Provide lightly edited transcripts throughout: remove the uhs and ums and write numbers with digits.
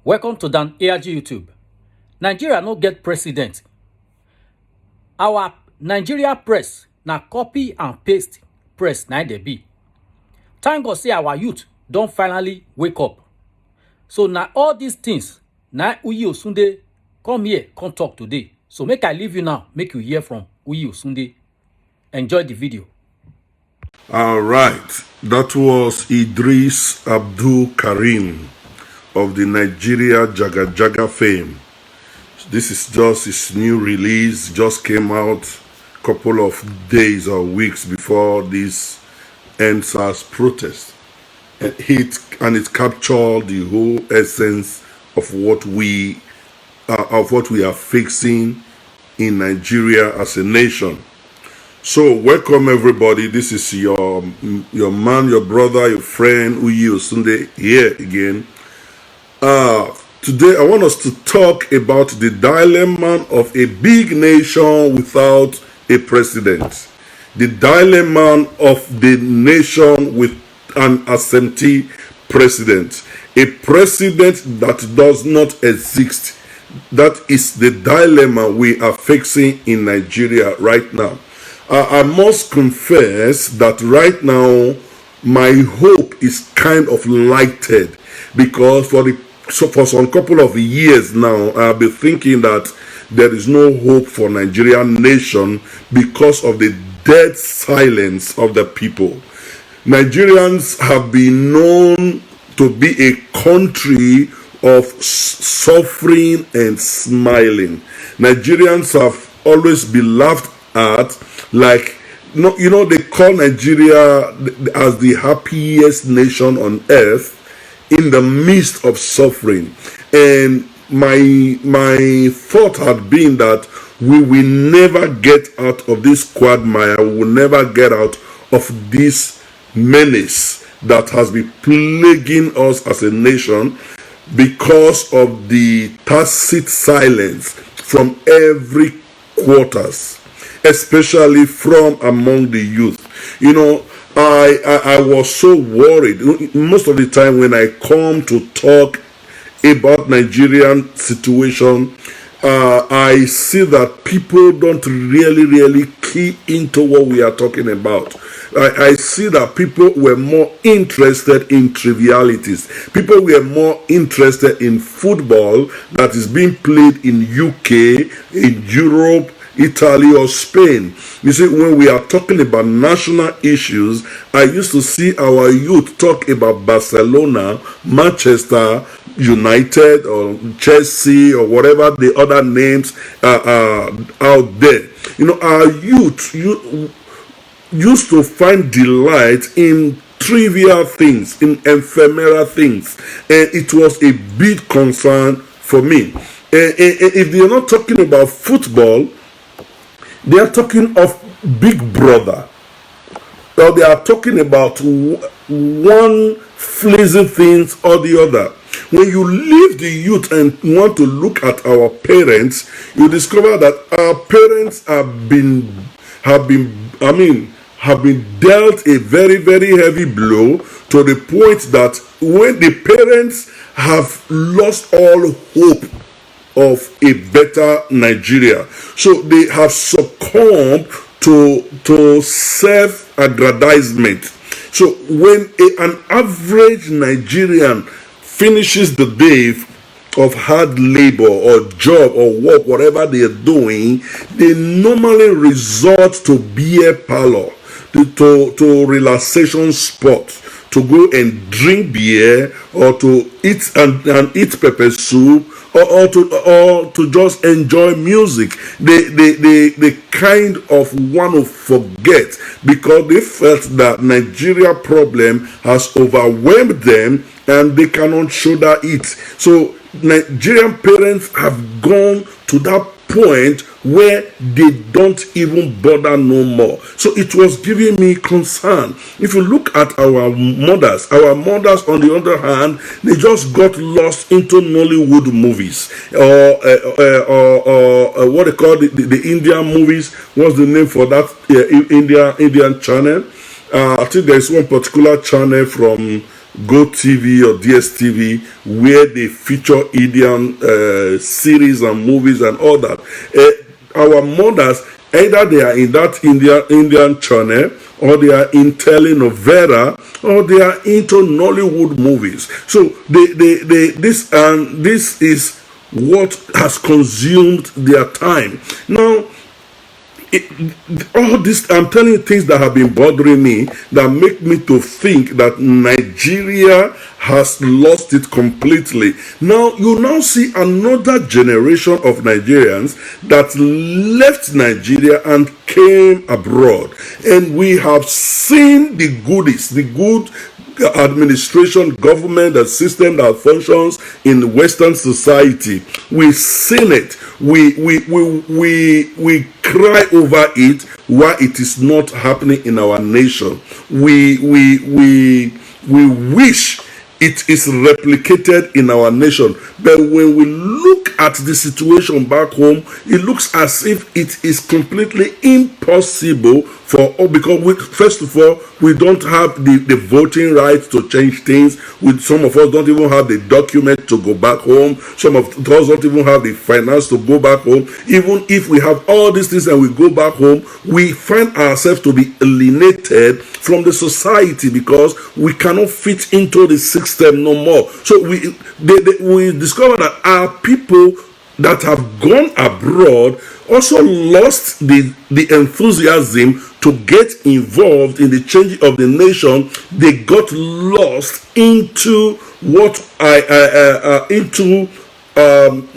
Welcome to Dan ARG YouTube. Nigeria no get president. Our Nigeria press na copy and paste press na dey be. Thank God say our youth don finally wake up. So na all these things na Uyi Osunde come here come talk today. So make I leave you now, make you hear from Uyi Osunde. Enjoy the video. All right, that was Idris Abdul Karim of the Nigeria Jaga Jaga fame. This is just his new release, just came out a couple of days or weeks before this NSAS protest. And it captured the whole essence of what we are facing in Nigeria as a nation. So welcome everybody. This is your man, your brother, your friend Uyi Osunde here again. Today I want us to talk about the dilemma of a big nation without a president. The dilemma of the nation with an absentee president. A president that does not exist. That is the dilemma we are facing in Nigeria right now. I must confess that right now my hope is kind of lighted, because for some couple of years now I've been thinking that there is no hope for Nigerian nation because of the dead silence of the people. Nigerians have been known to be a country of suffering and smiling. Nigerians have always been laughed at, like, they call Nigeria as the happiest nation on earth in the midst of suffering. And my thought had been that we will never get out of this quagmire. We will never get out of this menace that has been plaguing us as a nation because of the tacit silence from every quarters, especially from among the youth. I was so worried. Most of the time when I come to talk about Nigerian situation, I see that people don't really key into what we are talking about. I see that people were more interested in trivialities. People were more interested in football that is being played in UK, in Europe, Italy or Spain. You see, when we are talking about national issues, I used to see our youth talk about Barcelona, Manchester United or Chelsea or whatever the other names are out there. Our youth used to find delight in trivial things, in ephemeral things, and it was a big concern for me. If they are not talking about football, they are talking of Big Brother, or they are talking about one flimsy things or the other. When you leave the youth and want to look at our parents, you discover that our parents have been dealt a very heavy blow, to the point that when the parents have lost all hope of a better Nigeria, so they have succumbed to self-aggrandizement. So when an average Nigerian finishes the day of hard labor or job or work, whatever they are doing, they normally resort to beer parlor, to relaxation spots, to go and drink beer, or to eat and eat pepper soup, or to just enjoy music. They kind of want to forget, because they felt that Nigeria problem has overwhelmed them and they cannot shoulder it. So Nigerian parents have gone to that point where they don't even bother no more. So it was giving me concern. If you look at our mothers on the other hand, they just got lost into Nollywood movies, or what they call the Indian movies. What's the name for that Indian channel? I think there's one particular channel from Go TV or DSTV, where they feature Indian series and movies and all that. Our mothers, either they are in that Indian channel, or they are in telenovela, or they are into Nollywood movies. So this is what has consumed their time. Now, all this, I'm telling you things that have been bothering me, that make me to think that Nigeria has lost it completely. Now, you now see another generation of Nigerians that left Nigeria and came abroad. And we have seen the goodies, the good administration, government, the system that functions in Western society. We've seen it. We cry over it why it is not happening in our nation. We wish it is replicated in our nation. But when we look at the situation back home, it looks as if it is completely impossible for all, because first of all, we don't have the voting rights to change things. Some of us don't even have the document to go back home. Some of us don't even have the finance to go back home. Even if we have all these things and we go back home, we find ourselves to be alienated from the society because we cannot fit into the system no more. So we discover that our people that have gone abroad also lost the enthusiasm to get involved in the changing of the nation. They got lost into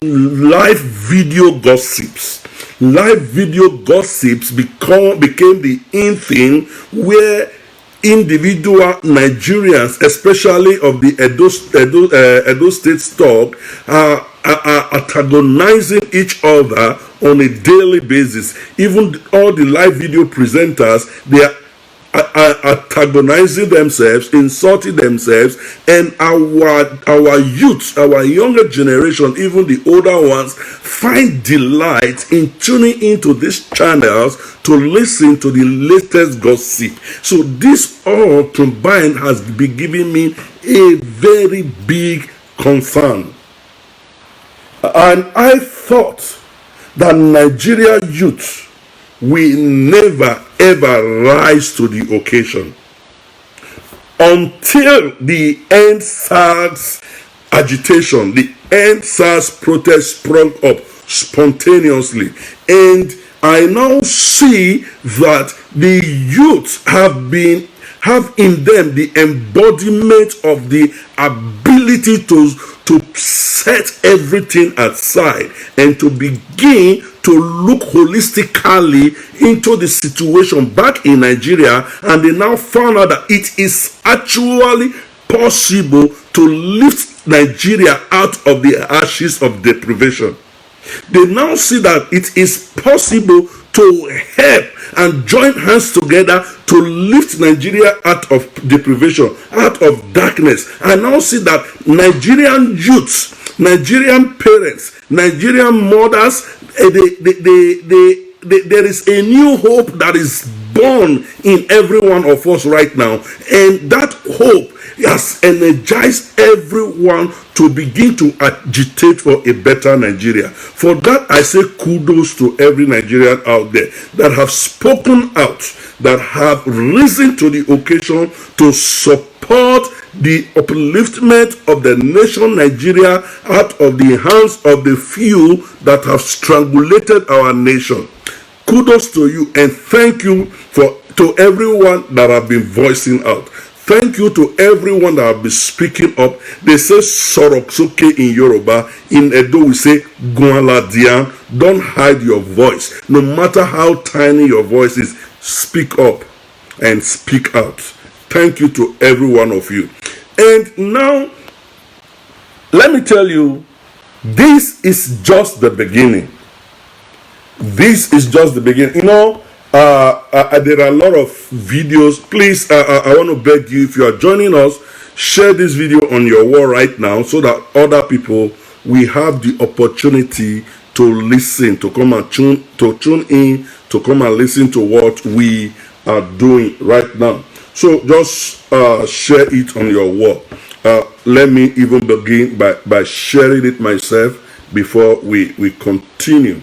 live video gossips. Live video gossips became the in thing, where individual Nigerians, especially of the Edo State stock, are antagonizing each other on a daily basis. Even all the live video presenters, they are antagonizing themselves, insulting themselves, and our youth, our younger generation, even the older ones, find delight in tuning into these channels to listen to the latest gossip. So this all combined has been giving me a very big concern. And I thought that Nigeria youth will never ever rise to the occasion until the End SARS agitation, the End SARS protest sprung up spontaneously. And I now see that the youth have in them the embodiment of the ability to set everything aside and to begin to look holistically into the situation back in Nigeria. And they now found out that it is actually possible to lift Nigeria out of the ashes of deprivation. They now see that it is possible to help and join hands together to lift Nigeria out of deprivation, out of darkness. I now see that Nigerian youths, Nigerian parents, Nigerian mothers, there is a new hope that is born in every one of us right now. And that hope has energized everyone to begin to agitate for a better Nigeria. For that, I say kudos to every Nigerian out there that have spoken out, that have risen to the occasion to support the upliftment of the nation Nigeria out of the hands of the few that have strangulated our nation. Kudos to you, and thank you to everyone that have been voicing out. Thank you to everyone that have been speaking up. They say soroksoke in Yoruba. In Edo we say guanladian. Don't hide your voice. No matter how tiny your voice is, speak up and speak out. Thank you to every one of you. And now, let me tell you, this is just the beginning. This is just the beginning. You know, there are a lot of videos. Please, I want to beg you, if you are joining us, share this video on your wall right now so that other people will have the opportunity to listen, to come and tune in, to come and listen to what we are doing right now. So just share it on your wall. Let me even begin by sharing it myself before we continue.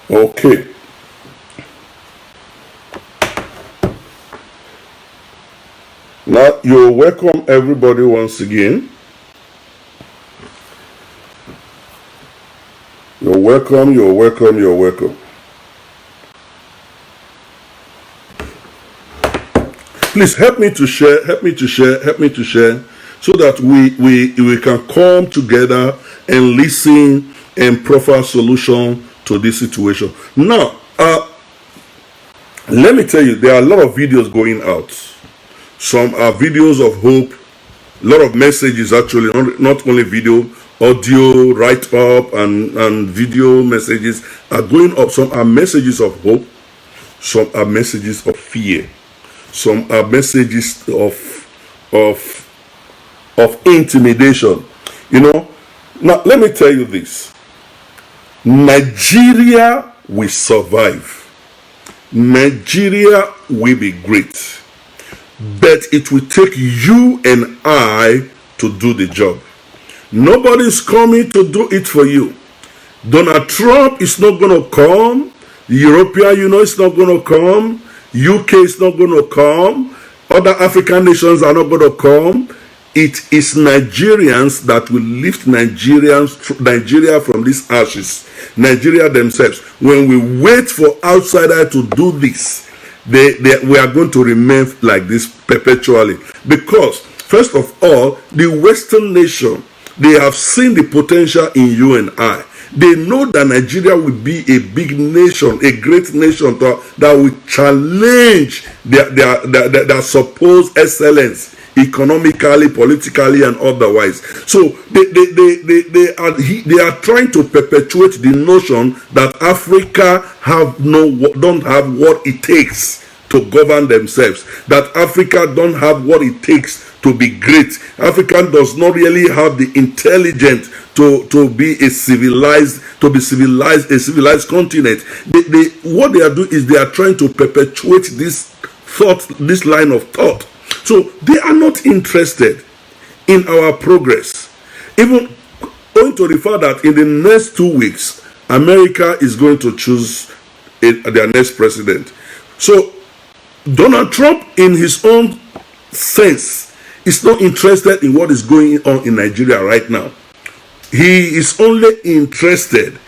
Okay. Now, you're welcome, everybody, once again. You're welcome, you're welcome, you're welcome. Please help me to share, help me to share, help me to share, so that we can come together and listen and proffer solution to this situation. Now, let me tell you, there are a lot of videos going out. Some are videos of hope, a lot of messages actually, not only video, audio, write-up, and video messages are going up. Some are messages of hope, some are messages of fear, some are messages of intimidation. You know, now let me tell you this. Nigeria will survive. Nigeria will be great. But it will take you and I to do the job. Nobody's coming to do it for you. Donald Trump is not going to come. The European Union is not going to come. UK is not going to come. Other African nations are not going to come. It is Nigerians that will lift Nigeria from these ashes. Nigeria themselves. When we wait for outsiders to do this, we are going to remain like this perpetually. Because, first of all, the Western nation, they have seen the potential in you and I. They know that Nigeria will be a big nation, a great nation that will challenge their supposed excellence economically, politically, and otherwise. So they are trying to perpetuate the notion that Africa don't have what it takes to govern themselves, that Africa don't have what it takes to be great. Africa does not really have the intelligence to be a civilized continent. What they are doing is they are trying to perpetuate this line of thought. So they are not interested in our progress. Even owing to the fact that in the next 2 weeks, America is going to choose their next president. So Donald Trump, in his own sense, is not interested in what is going on in Nigeria right now. He is only interested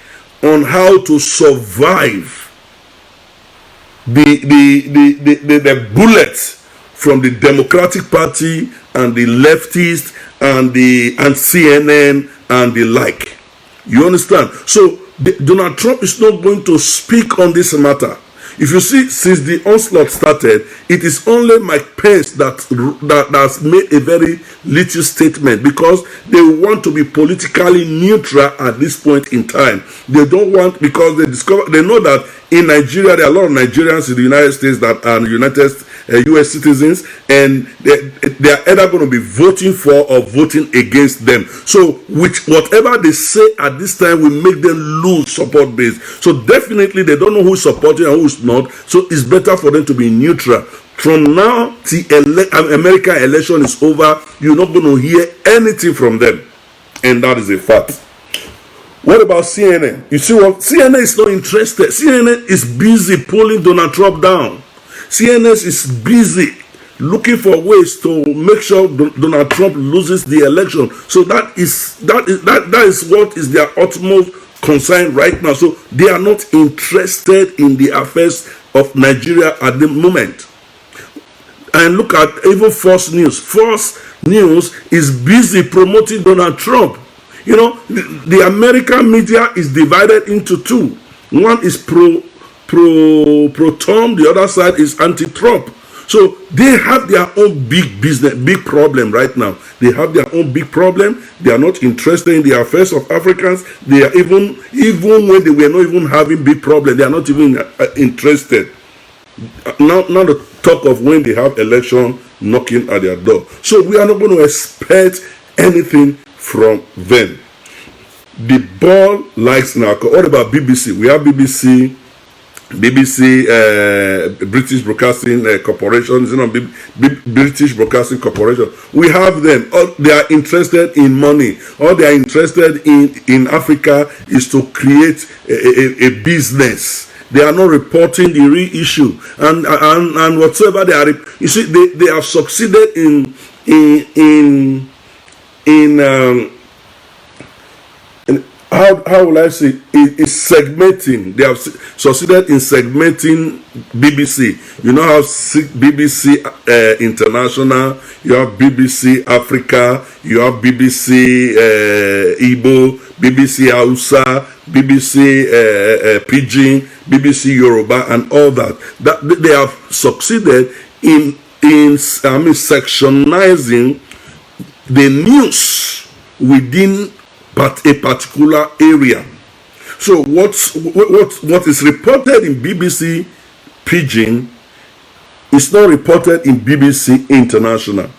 on how to survive the bullets from the Democratic Party and the leftists and CNN and the like. You understand? So Donald Trump is not going to speak on this matter. If you see, since the onslaught started, it is only Mike Pence that has made a very little statement, because they want to be politically neutral at this point in time. They don't want, because they know that in Nigeria, there are a lot of Nigerians in the United States that are US citizens, and they are either going to be voting for or voting against them. So whatever they say at this time will make them lose support base. So definitely they don't know who's supporting and who's not. So it's better for them to be neutral. From now till American election is over, you're not going to hear anything from them. And that is a fact. What about CNN? You see what? CNN is not interested. CNN is busy pulling Donald Trump down. CNN is busy looking for ways to make sure Donald Trump loses the election. So that is what is their utmost concern right now. So they are not interested in the affairs of Nigeria at the moment. And look at even Fox News. Fox News is busy promoting Donald Trump. You know, the American media is divided into two. One is pro-Trump, the other side is anti-Trump. So they have their own big business, big problem right now. They have their own big problem. They are not interested in the affairs of Africans. They are even when they were not even having big problem, they are not even interested. Now the talk of when they have election knocking at their door. So we are not going to expect anything from them. The ball lies in our court. What about BBC? We have BBC, British Broadcasting Corporation, British Broadcasting Corporation. We have them. All they are interested in money. All they are interested in Africa is to create a business. They are not reporting the real issue, and whatsoever they are. You see, they have succeeded in how will I say is segmenting. They have succeeded in segmenting BBC. You know how BBC International, you have BBC Africa, you have BBC Igbo, BBC Hausa, BBC Pidgin, BBC Yoruba, and all that. That they have succeeded in sectionizing the news within a particular area. So what is reported in BBC Pidgin is not reported in BBC International.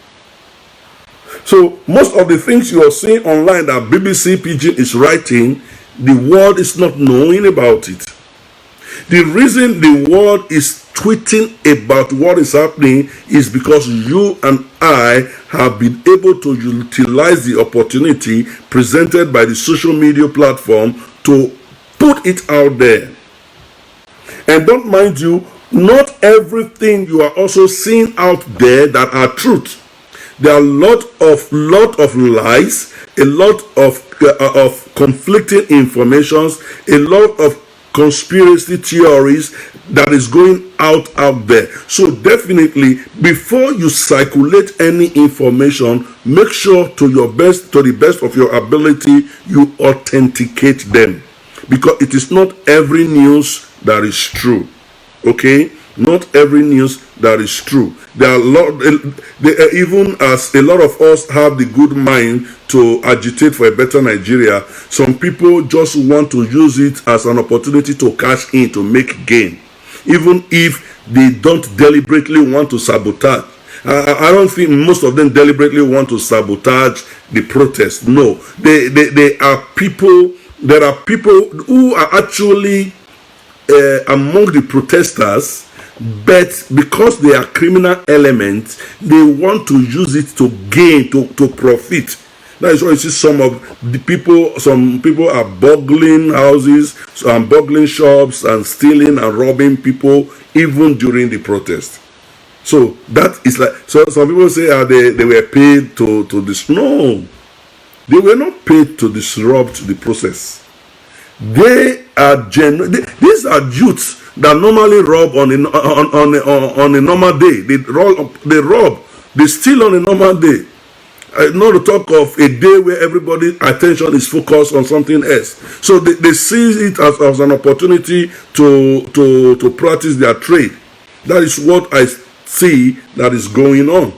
So most of the things you are seeing online that BBC Pidgin is writing, the world is not knowing about it. The reason the world is tweeting about what is happening is because you and I have been able to utilize the opportunity presented by the social media platform to put it out there. And don't mind you, not everything you are also seeing out there that are truth. There are a lot of lies, a lot of conflicting informations, a lot of conspiracy theories that is going out there. So definitely, before you circulate any information, make sure to the best of your ability, you authenticate them, because it is not every news that is true. Okay, not every news that is true. There are even as a lot of us have the good mind to agitate for a better Nigeria, some people just want to use it as an opportunity to cash in, to make gain, even if they don't deliberately want to sabotage. I don't think most of them deliberately want to sabotage the protest. No, they are people. There are people who are actually among the protesters, but because they are criminal elements, they want to use it to gain, to profit. That is why you see some people are burgling houses, and burgling shops, and stealing and robbing people even during the protest. So that is like, so some people say they were paid to this. No, they were not paid to disrupt the process. They are genuine. These are youths that normally rob on a normal day. They steal on a normal day. Not to talk of a day where everybody's attention is focused on something else. So they see it as an opportunity to practice their trade. That is what I see that is going on.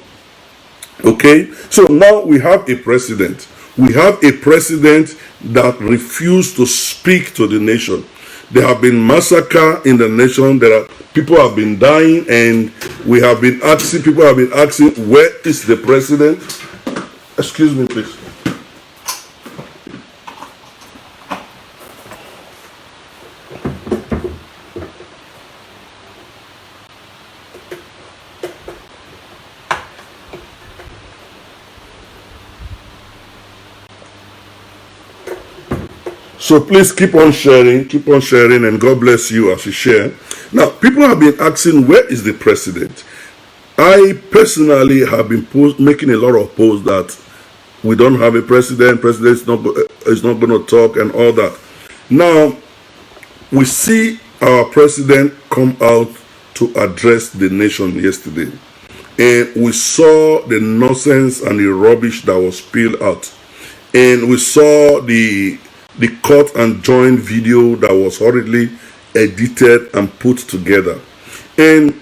Okay, so now we have a president. We have a president that refused to speak to the nation. There have been massacres in the nation. People have been dying, and people have been asking, where is the president? Excuse me, please. So please keep on sharing, and God bless you as you share. Now, people have been asking, where is the president? I personally have been making a lot of posts that we don't have a president. President is not going to talk and all that. Now, we see our president come out to address the nation yesterday, and we saw the nonsense and the rubbish that was spilled out, and we saw the cut and join video that was hurriedly edited and put together. And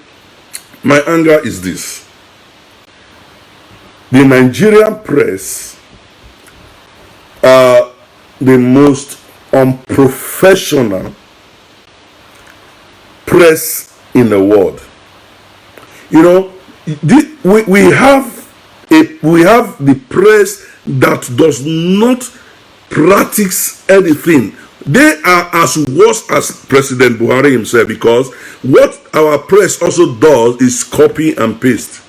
My anger is this. The Nigerian press are the most unprofessional press in the world. You know, we have the press that does not practice anything. They are as worse as President Buhari himself, because what our press also does is copy and paste.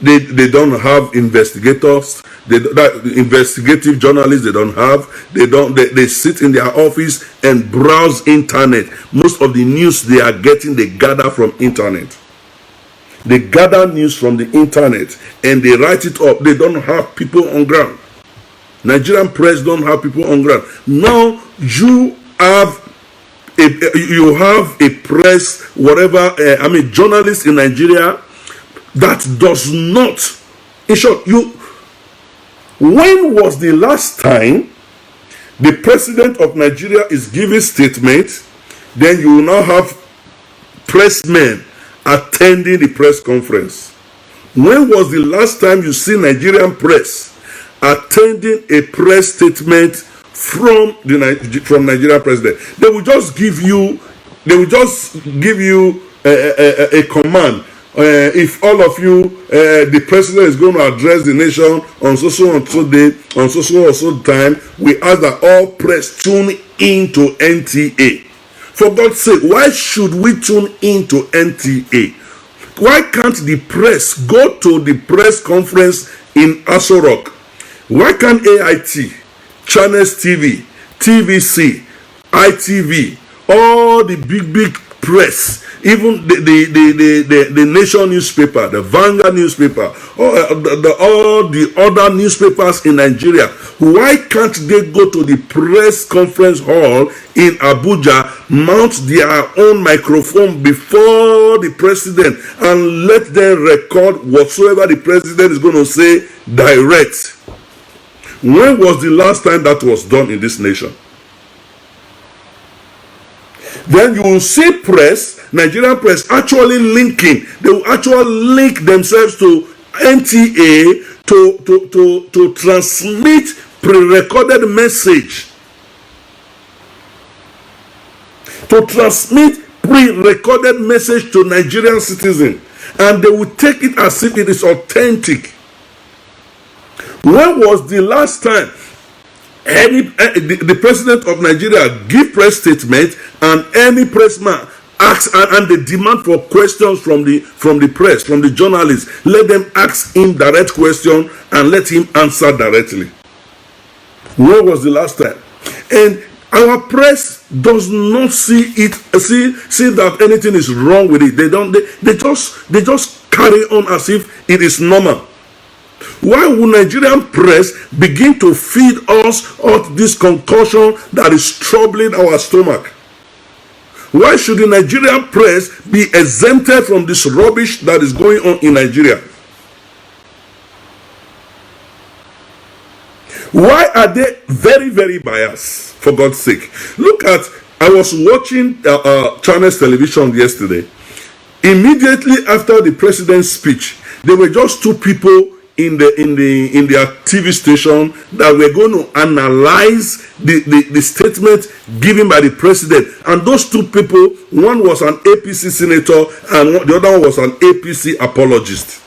They don't have investigators. Investigative journalists they don't have. They sit in their office and browse internet. Most of the news they are getting, they gather from internet. They gather news from the internet and they write it up. They don't have people on ground. Nigerian press don't have people on ground. Now you have a press, whatever, journalists in Nigeria that does not. In short, when was the last time the president of Nigeria is giving statement, then you will now have pressmen attending the press conference? When was the last time you see Nigerian press attending a press statement from Nigerian president? They will just give you a command. If all of you, the president is going to address the nation on so and so day, on so time, we ask that all press tune into NTA. For God's sake, why should we tune into NTA? Why can't the press go to the press conference in Aso Rock? Why can't AIT, Channels TV, TVC, ITV, all the big press, even the Nation newspaper, the Vanguard newspaper, all the other newspapers in Nigeria, why can't they go to the press conference hall in Abuja, mount their own microphone before the president, and let them record whatsoever the president is going to say direct? When was the last time that was done in this nation? Then you will see press, Nigerian press, actually linking. They will actually link themselves to NTA to transmit pre-recorded message. To transmit pre-recorded message to Nigerian citizens. And they will take it as if it is authentic. When was the last time the president of Nigeria give press statement and any pressman asks and they demand for questions from the press, from the journalists? Let them ask him direct question and let him answer directly. When was the last time? And our press does not see that anything is wrong with it. They just carry on as if it is normal. Why would Nigerian press begin to feed us all this concoction that is troubling our stomach? Why should the Nigerian press be exempted from this rubbish that is going on in Nigeria? Why are they very, very biased, for God's sake? I was watching Channels television yesterday. Immediately after the president's speech, there were just two people in their TV station that were going to analyze the statement given by the president. And those two people, one was an APC senator and the other one was an APC apologist.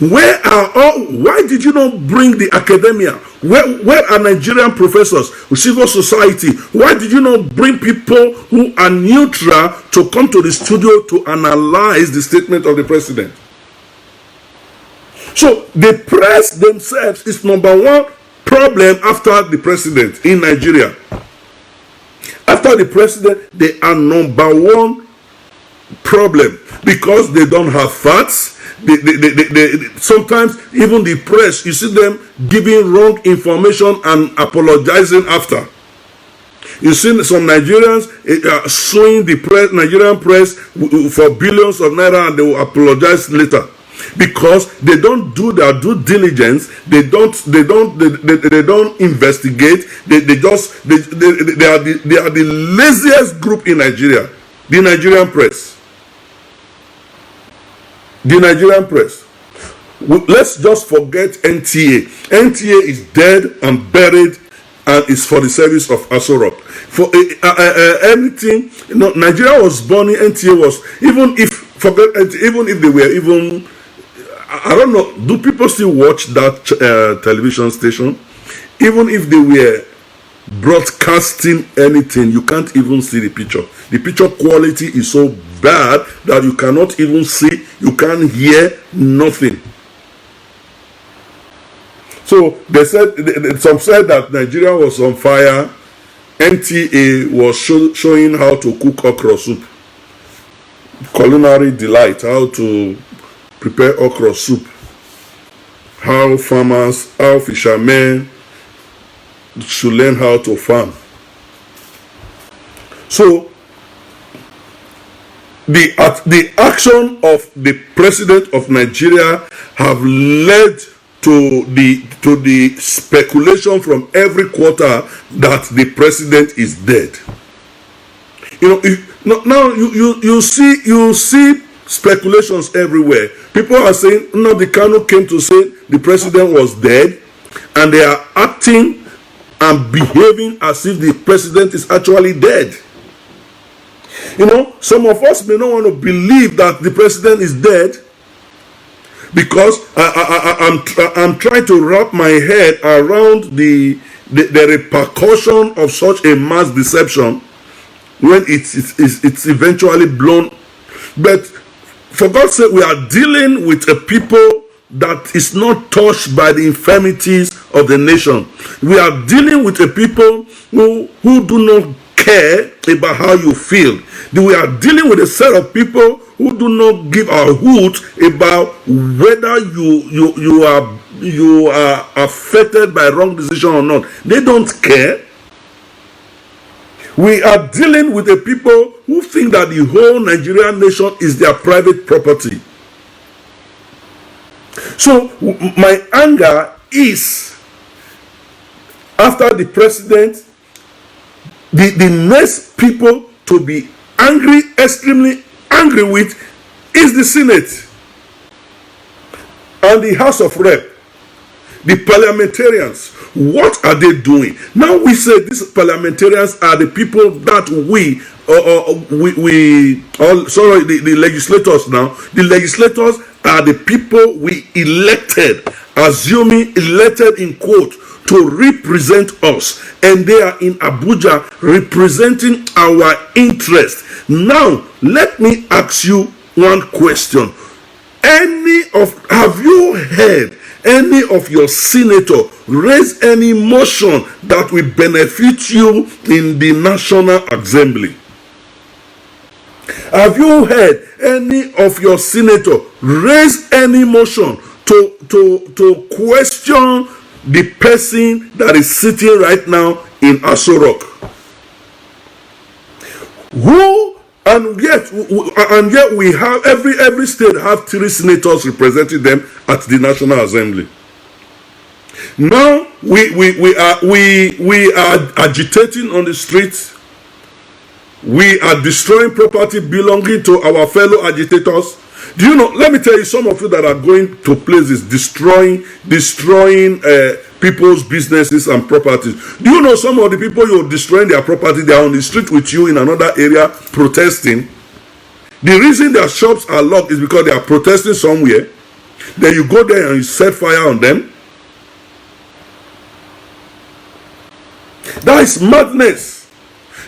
Why did you not bring the academia? Where are Nigerian professors, civil society? Why did you not bring people who are neutral to come to the studio to analyze the statement of the president? So the press themselves is number one problem after the president in Nigeria. After the president, they are number one problem because they don't have facts. They sometimes even the press, you see them giving wrong information and apologizing after. You see some Nigerians suing the Nigerian press for billions of naira and they will apologize later. Because they don't do their due diligence, they don't investigate. They are the laziest group in Nigeria, the Nigerian press. The Nigerian press. Let's just forget NTA. NTA is dead and buried and is for the service of Aso Rock. For anything, Nigeria was born in NTA was, even if they were even, I don't know, do people still watch that television station? Even if they were broadcasting anything, you can't even see the picture. The picture quality is so bad that you cannot even see, you can't hear nothing. So they said, some said that Nigeria was on fire. NTA was showing how to cook okra soup, culinary delight, how to prepare okra soup, how farmers, how fishermen should learn how to farm. So the action of the president of Nigeria have led to the speculation from every quarter that the president is dead. Now you see speculations everywhere. People are saying Nnamdi Kanu came to say the president was dead, and they are acting and behaving as if the president is actually dead. Some of us may not want to believe that the president is dead, because I'm trying to wrap my head around the repercussion of such a mass deception when it's eventually blown. But for God's sake, we are dealing with a people that is not touched by the infirmities of the nation. We are dealing with a people who do not care about how you feel. We are dealing with a set of people who do not give a hoot about whether you are affected by wrong decision or not. They don't care. We are dealing with a people who think that the whole Nigerian nation is their private property. So my anger is, after the president, the next people to be angry, extremely angry with, is the Senate and the House of Rep, the parliamentarians. What are they doing? Now we say these parliamentarians are the people that the legislators now. The legislators are the people we elected, assuming elected in quote, to represent us, and they are in Abuja representing our interest. Now let me ask you one question. Have you heard any of your senator raise any motion that will benefit you in the National Assembly? Have you heard any of your senator raise any motion to question the person that is sitting right now in Aso Rock? And yet we have every state have 3 senators representing them at the National Assembly. Now we are agitating on the streets. We are destroying property belonging to our fellow agitators. Do you know? Let me tell you, some of you that are going to places destroying people's businesses and properties. Do you know some of the people you're destroying their property, they are on the street with you in another area protesting? The reason their shops are locked is because they are protesting somewhere. Then you go there and you set fire on them. That is madness.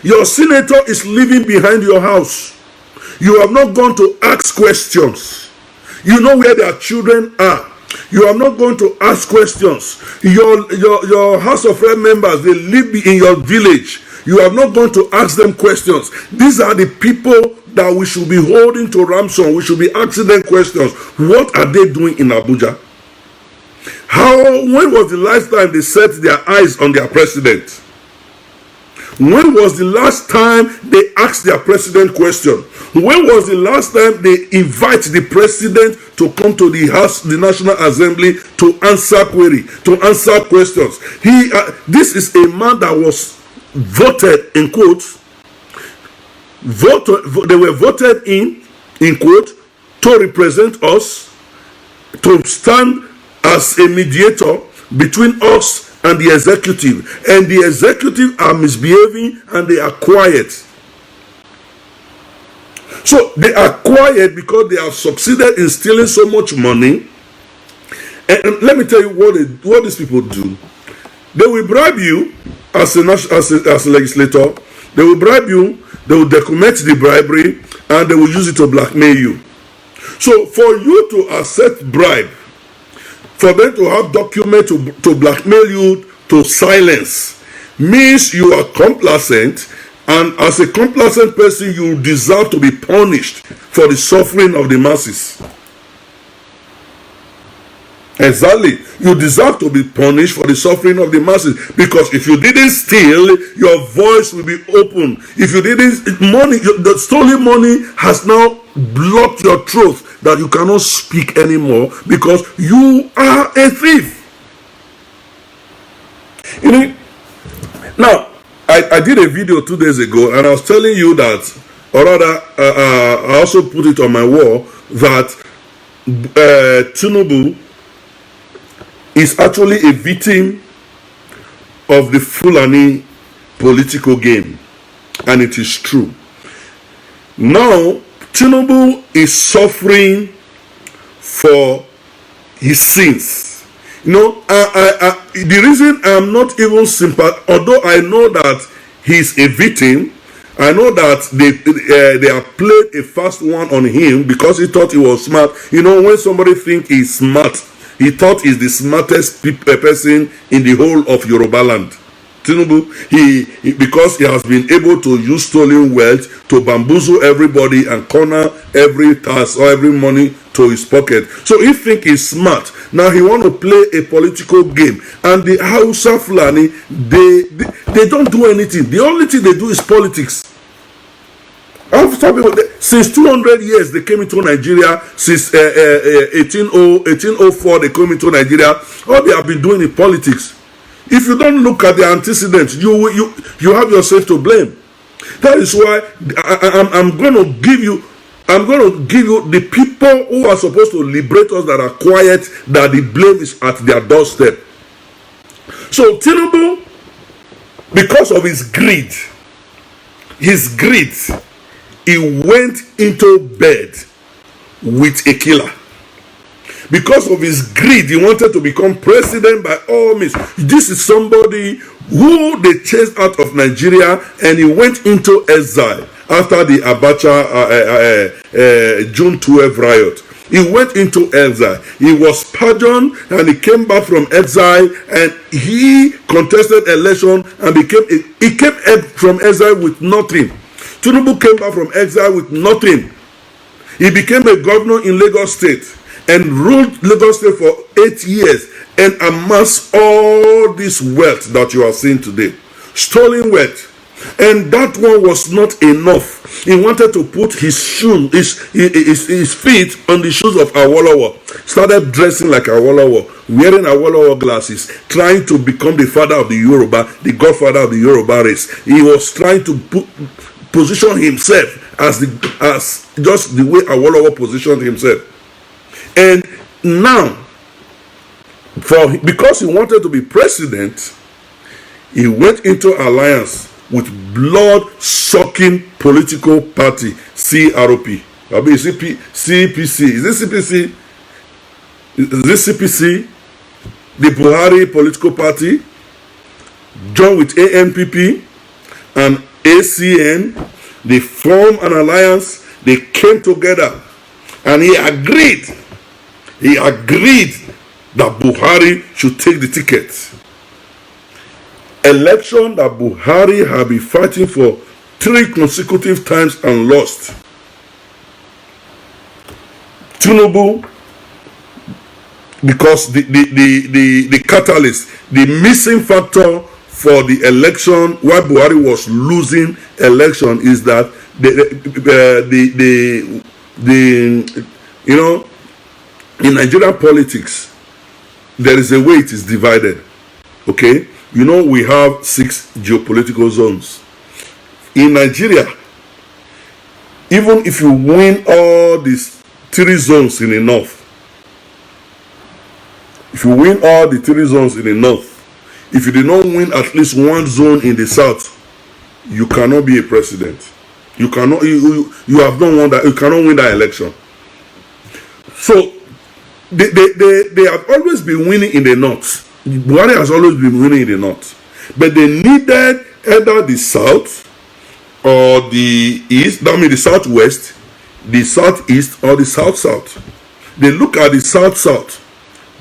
Your senator is living behind your house. You have not gone to ask questions. You know where their children are. You are not going to ask questions. Your House of Rep members, they live in your village. You are not going to ask them questions. These are the people that we should be holding to ransom. We should be asking them questions. What are they doing in Abuja? When was the last time they set their eyes on their president? When was the last time they asked their president question? When was the last time they invite the president to come to the House, the National Assembly, to answer query, to answer questions? This is a man that was voted in quotes. They were voted in quote, to represent us, to stand as a mediator between us and the executive. And the executive are misbehaving and they are quiet. So they are quiet because they have succeeded in stealing so much money. And let me tell you what these people do. They will bribe you as a legislator. They will bribe you. They will document the bribery and they will use it to blackmail you. So for you to accept bribe, for them to have document to blackmail you to silence, means you are complacent, and as a complacent person you deserve to be punished for the suffering of the masses. Exactly. You deserve to be punished for the suffering of the masses, because if you didn't steal, your voice will be open. If you didn't, the stolen money has now blocked your throat that you cannot speak anymore because you are a thief. You know, now I did a video 2 days ago and I was telling you that, or rather I also put it on my wall, that Tinubu is actually a victim of the Fulani political game, and it is true. Now Tinubu is suffering for his sins. You know, the reason I'm not even sympathetic, although I know that he's a victim, I know that they have played a fast one on him because he thought he was smart. You know, when somebody thinks he's smart, he thought he's the smartest person in the whole of Yoruba land. Tinubu, because he has been able to use stolen wealth to bamboozle everybody and corner every tax or every money to his pocket. So he think he's smart. Now he want to play a political game. And the Hausa Fulani, they don't do anything. The only thing they do is politics. Since 200 years they came into Nigeria, since 1804 they came into Nigeria, all they have been doing is politics. If you don't look at the antecedents, you have yourself to blame. That is why I'm going to give you the people who are supposed to liberate us that are quiet, that the blame is at their doorstep. So Tinubu, because of his greed, he went into bed with a killer. Because of his greed, he wanted to become president by all means. This is somebody who they chased out of Nigeria, and he went into exile after the Abacha June 12 riot. He went into exile. He was pardoned and he came back from exile, and he contested election and he came from exile with nothing. Tinubu came back from exile with nothing. He became a governor in Lagos State and ruled Lagos State for 8 years and amassed all this wealth that you are seeing today. Stolen wealth. And that one was not enough. He wanted to put his feet on the shoes of Awolowo. Started dressing like Awolowo, wearing Awolowo glasses, trying to become the father of the Yoruba, the godfather of the Yoruba race. He was trying to position himself as just the way Awolowo positioned himself. And now, because he wanted to be president, he went into alliance with blood-sucking political party, CRP. CPC. Is this CPC? Is this CPC? The Buhari political party, joined with ANPP and ACN. They formed an alliance. They came together, and he agreed that Buhari should take the ticket. Election that Buhari had been fighting for 3 consecutive times and lost. Tinubu, because the catalyst, the missing factor for the election, why Buhari was losing election, is that you know, in Nigerian politics, there is a way it is divided. Okay? You know, we have 6 geopolitical zones. In Nigeria, even if you win all these 3 zones in the north, if you win all the 3 zones in the north, if you did not win at least 1 zone in the south, you cannot be a president. You cannot. You have not won that. You cannot win that election. So they have always been winning in the north. Buhari has always been winning in the north, but they needed either the south or the east. That means the southwest, the southeast, or the south-south. They look at the south-south.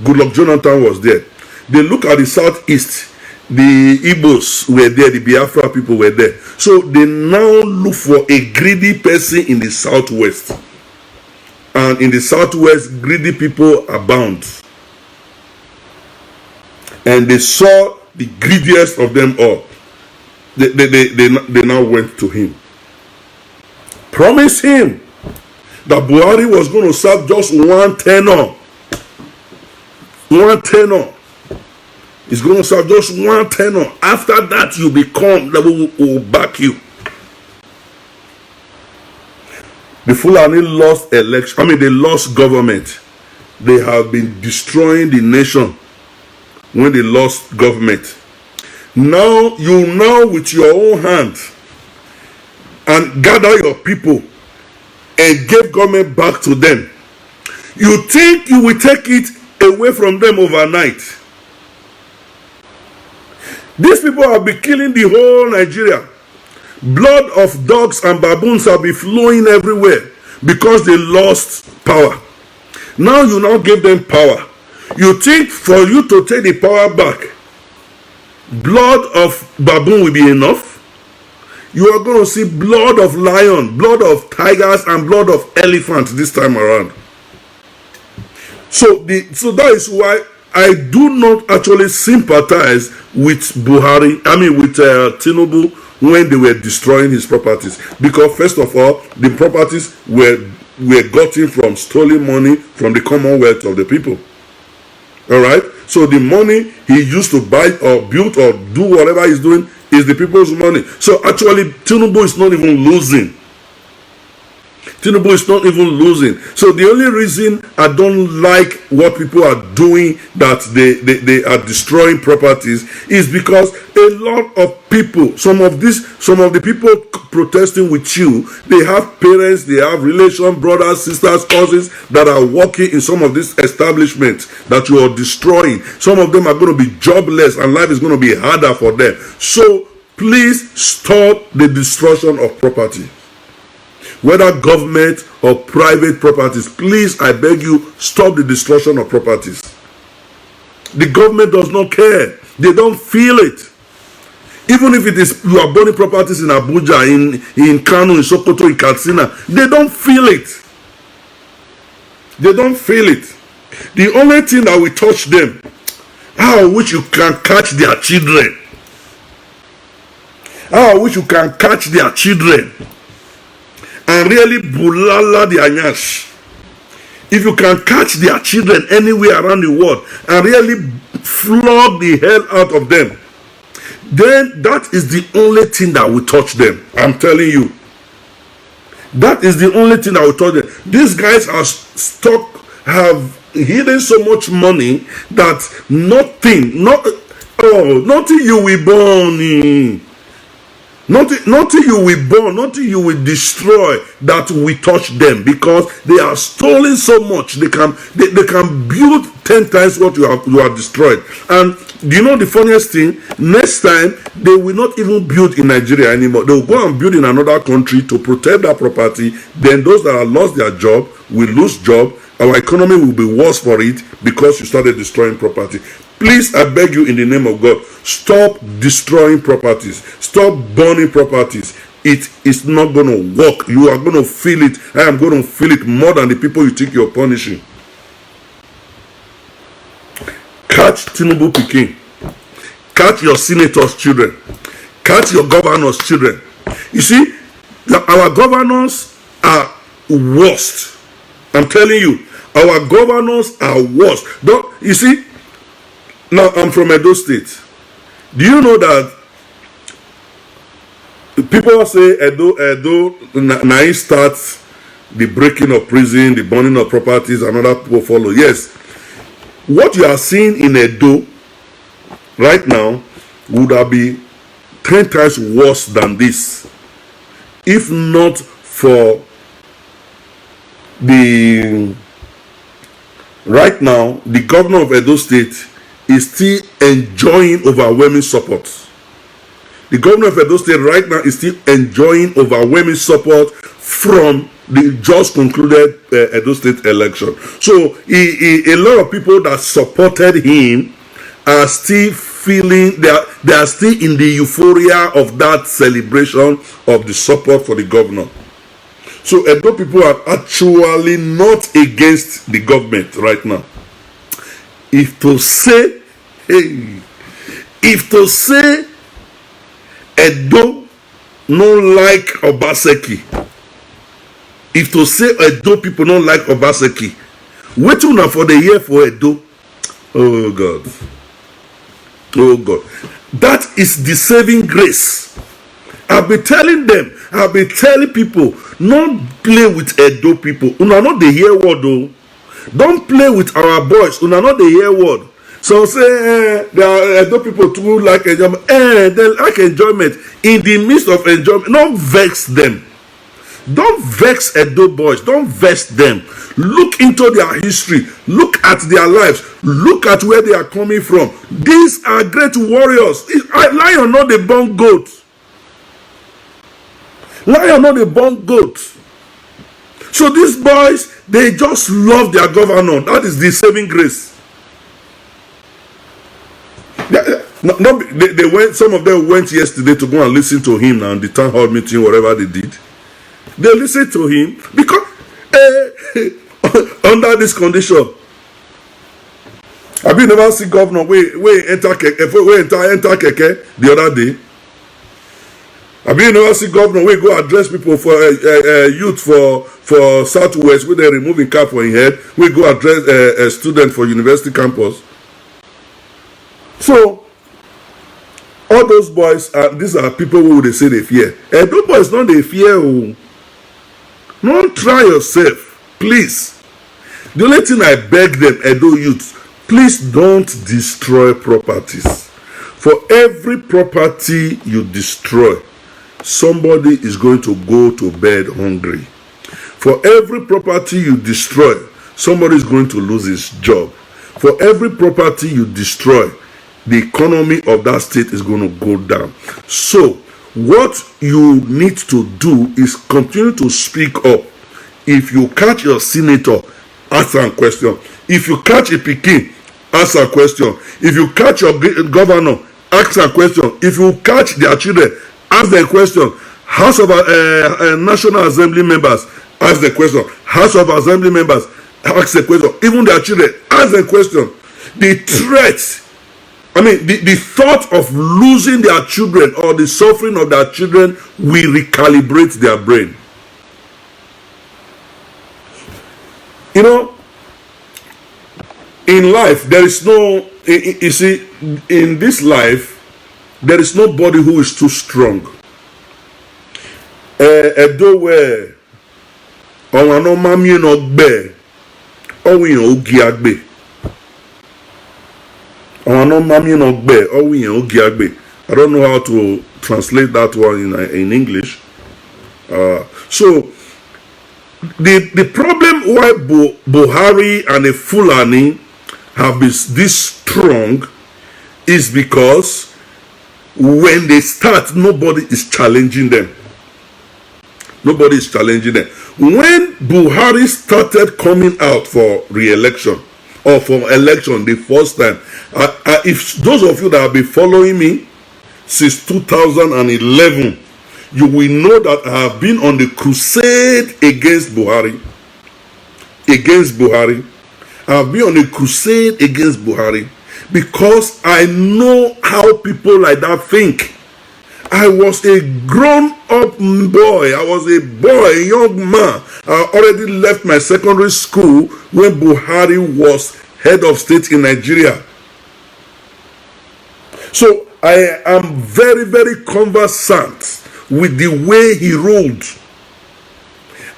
Goodluck Jonathan was there. They look at the southeast. The Igbos were there. The Biafra people were there. So they now look for a greedy person in the southwest. And in the southwest, greedy people abound. And they saw the greediest of them all. They now went to him. Promised him that Buhari was going to serve just 1 tenure. 1 tenure. He's going to serve just 1 tenure. After that, you become, that will back you. The Fulani lost election. They lost government. They have been destroying the nation when they lost government. Now, you with your own hand and gather your people and give government back to them. You think you will take it away from them overnight? These people have been killing the whole Nigeria. Blood of dogs and baboons have been flowing everywhere because they lost power. Now you now give them power. You think for you to take the power back, blood of baboon will be enough? You are going to see blood of lion, blood of tigers, and blood of elephant this time around. So that is why I do not actually sympathize with Buhari, with Tinubu when they were destroying his properties. Because first of all, the properties were gotten from stolen money from the commonwealth of the people. Alright? So the money he used to buy or build or do whatever he's doing is the people's money. So actually, Tinubu is not even losing. Tinubu is not even losing. So the only reason I don't like what people are doing, that they are destroying properties, is because a lot of people, some of the people protesting with you, they have parents, they have relations, brothers, sisters, cousins that are working in some of these establishments that you are destroying. Some of them are going to be jobless and life is going to be harder for them. So please stop the destruction of property. Whether government or private properties, please, I beg you, stop the destruction of properties. The government does not care. They don't feel it. Even if it is you are burning properties in Abuja, in Kano, in Sokoto, in Katsina, they don't feel it. They don't feel it. The only thing that will touch them, how I wish you can catch their children. How I wish you can catch their children and really bulala their nyash. If you can catch their children anywhere around the world and really flog the hell out of them, then that is the only thing that will touch them. I'm telling you. That is the only thing that will touch them. These guys have hidden so much money that nothing you will burn. Nothing you will burn, nothing you will destroy that will touch them, because they are stolen so much. They can build 10 times what you are destroyed. And do you know the funniest thing? Next time they will not even build in Nigeria anymore. They will go and build in another country to protect that property. Then those that have lost their job will lose job. Our economy will be worse for it because you started destroying property. Please, I beg you in the name of God, stop destroying properties. Stop burning properties. It is not going to work. You are going to feel it. I am going to feel it more than the people you think you're punishing. Catch Tinubu Pikin. Catch your senators' children. Catch your governors' children. You see, our governors are worst. I'm telling you, our governors are worst. You see, now I'm from Edo State. Do you know that people say Edo starts the breaking of prison, the burning of properties, and other people follow. Yes, what you are seeing in Edo right now would have been 10 times worse than this if not for the right now the governor of Edo State is still enjoying overwhelming support. The governor of Edo State right now is still enjoying overwhelming support from the just concluded Edo State election. So a lot of people that supported him are still feeling they are still in the euphoria of that celebration of the support for the governor. So Edo people are actually not against the government right now. If to say Edo no like Obaseki, if to say Edo people don't like Obaseki, wait una for the year for Edo. Oh God. Oh God. That is the saving grace. I'll be telling people, not play with Edo people. Una not the hear word though. Don't play with our boys. Una not the hear word. So say there are Edo people too like enjoyment. They like enjoyment. In the midst of enjoyment, don't vex them. Don't vex Edo boys. Don't vex them. Look into their history. Look at their lives. Look at where they are coming from. These are great warriors. Lion not the born goat. Lion not the born goat. So these boys, they just love their governor. That is the saving grace. They went. Some of them went yesterday to go and listen to him now in the town hall meeting, whatever they did. They listened to him because under this condition. Have you never seen governor we enter keke the other day? Have you never seen governor we go address people for youth for Southwest where they removing cap for his head? We go address a student for university campus. So all those boys these are people who they say they fear. Those boys not they fear. Oh. Don't try yourself, please. The only thing I beg them, Edo youth, please don't destroy properties. For every property you destroy, somebody is going to go to bed hungry. For every property you destroy, somebody is going to lose his job. For every property you destroy, the economy of that state is going to go down. So, what you need to do is continue to speak up. If you catch your senator, ask a question. If you catch a pikin, ask a question. If you catch your governor, ask a question. If you catch their children, ask the question. House of National Assembly members, ask the question. House of Assembly members, ask the question. Even their children, ask the question. The threat, the thought of losing their children or the suffering of their children will recalibrate their brain. You know, in life, there is no, you see, in this life, there is nobody who is too strong. Edo where, on no mami no be, or we no giagbe. I don't know how to translate that one in English. So the problem why Buhari and the Fulani have been this strong is because when they start, nobody is challenging them. Nobody is challenging them. When Buhari started coming out for re-election, or for election the first time, if those of you that have been following me since 2011, you will know that I have been on the crusade against Buhari. I have been on a crusade against Buhari because I know how people like that think. I was a grown-up boy. I was a boy, a young man. I already left my secondary school when Buhari was head of state in Nigeria. So I am very, very conversant with the way he ruled.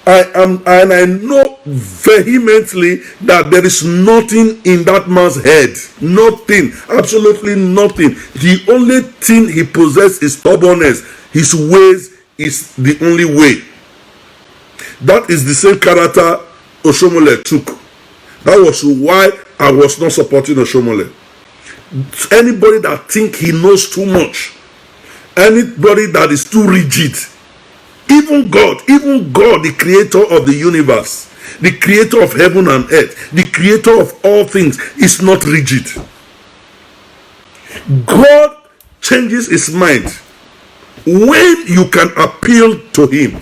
I know vehemently that there is nothing in that man's head. Nothing. Absolutely nothing. The only thing he possesses is stubbornness. His ways is the only way. That is the same character Oshomole took. That was why I was not supporting Oshomole. Anybody that think he knows too much, anybody that is too rigid, even God, the creator of the universe, the creator of heaven and earth, the creator of all things, is not rigid. God changes his mind when you can appeal to him,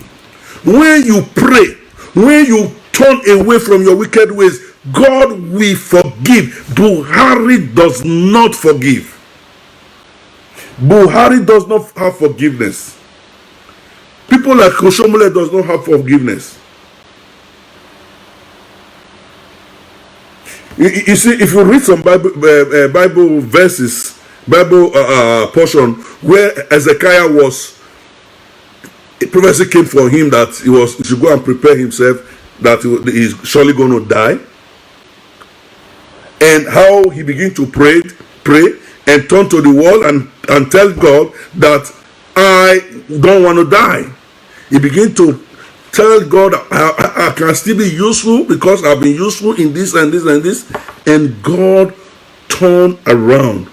when you pray, when you turn away from your wicked ways. God will forgive. Buhari does not forgive. Buhari does not have forgiveness. People like Oshomole does not have forgiveness. You see, if you read some Bible verses, Bible portion where Hezekiah was, a prophecy came for him that he should go and prepare himself, that he's surely going to die, and how he began to pray and turn to the wall and tell God that I don't want to die. He began to tell God, I can still be useful because I've been useful in this and this and this. And God turned around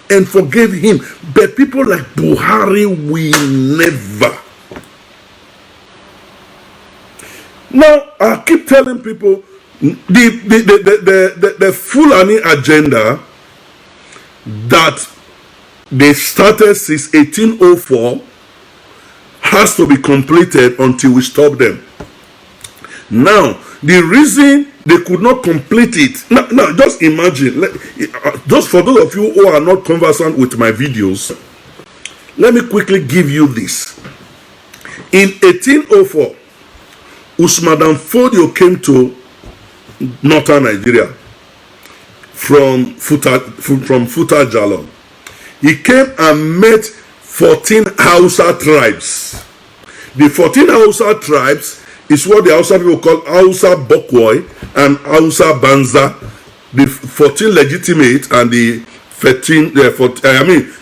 and forgave him. But people like Buhari will never. Now, I keep telling people, the Fulani agenda that they started since 1804 has to be completed until we stop them. Now, the reason they could not complete it, now just imagine, just for those of you who are not conversant with my videos, let me quickly give you this. In 1804, Usman Dan Fodio came to northern Nigeria from Futa Jalon. He came and met 14 Hausa tribes. The 14 Hausa tribes is what the Hausa people call Hausa Bokwoi and Hausa Banza. The 14 legitimate and the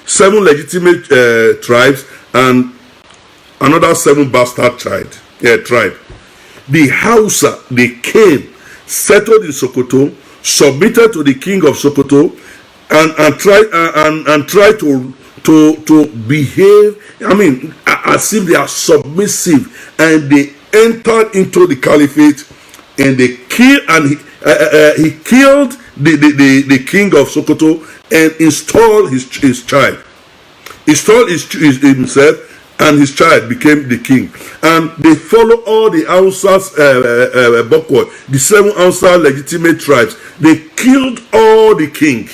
7 legitimate tribes and another 7 bastard tribe. The Hausa, they came, settled in Sokoto, submitted to the king of Sokoto, and tried to behave, as if they are submissive, and they entered into the caliphate, and they killed, and he killed the king of Sokoto and installed his child, installed himself, and his child became the king. And they follow all the Hausas, Bokwe, the 7 Hausa legitimate tribes. They killed all the king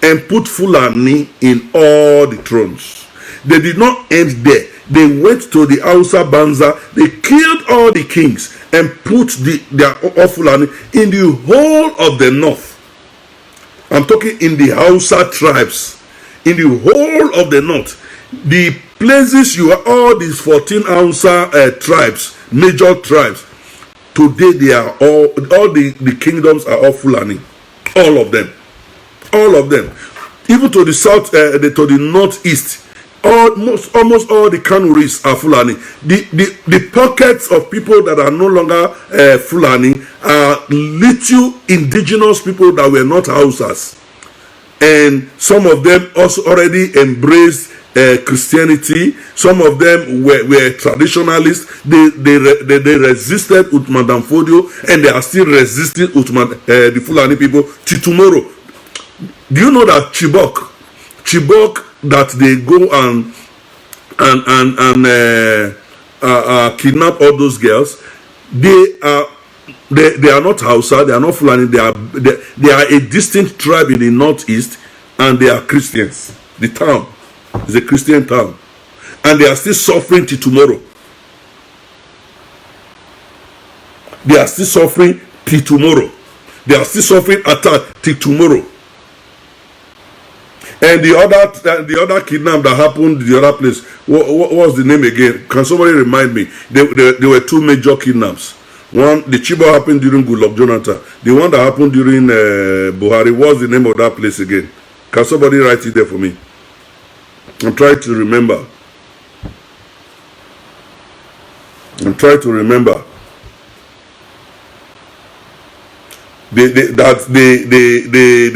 and put Fulani in all the thrones. They did not end there. They went to the Hausa Banza. They killed all the kings and put their Fulani in the whole of the north. I'm talking in the Hausa tribes. In the whole of the north. The places you are, all these 14 Hausa tribes, major tribes, today they are all the kingdoms are all Fulani. All of them. Even to the south, to the northeast, almost all the Kanuris are Fulani. The pockets of people that are no longer Fulani are little indigenous people that were not Hausas. And some of them also already embraced Christianity. Some of them were traditionalists. They resisted Usman Dan Fodio, and they are still resisting the Fulani people till tomorrow. Do you know that Chibok that they go and kidnap all those girls? They are not Hausa. They are not Fulani. They are a distinct tribe in the northeast, and they are Christians. The town is a Christian town, and they are still suffering till tomorrow. They are still suffering till tomorrow. They are still suffering attack till tomorrow. And the other kidnap that happened in the other place, what was the name again? Can somebody remind me? There were two major kidnaps. One, the Chiba happened during Goodluck Jonathan. The one that happened during Buhari, what's the name of that place again? Can somebody write it there for me? I'm trying to remember. They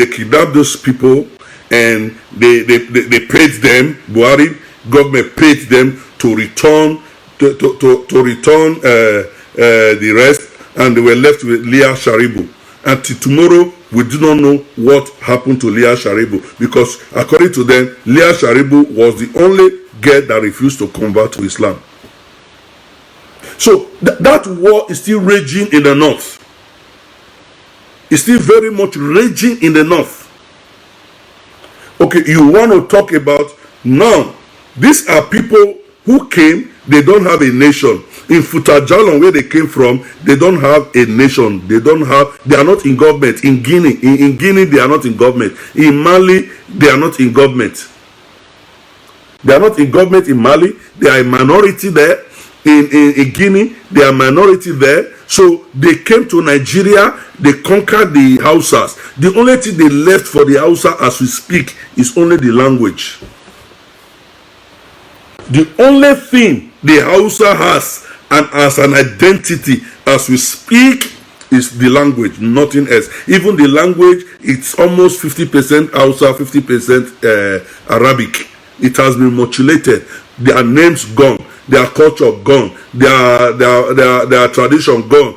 kidnapped those people, and they paid them. Buhari government paid them to return the rest, and they were left with Leah Sharibu. Until tomorrow, we do not know what happened to Leah Sharibu, because according to them, Leah Sharibu was the only girl that refused to convert to Islam. So that war is still raging in the north. It's still very much raging in the north. Okay, you want to talk about now? These are people who came, they don't have a nation. In Futajalon, where they came from, they don't have a nation. They are not in government. In Guinea, they are not in government. In Mali, they are not in government. They are not in government in Mali. They are a minority there. In Guinea, they are a minority there. So they came to Nigeria, they conquered the Hausas. The only thing they left for the Hausa as we speak is only the language. The only thing the Hausa has and as an identity as we speak is the language, nothing else. Even the language, it's almost 50% Hausa, 50% Arabic. It has been mutilated. Their names gone, their culture gone, their tradition gone,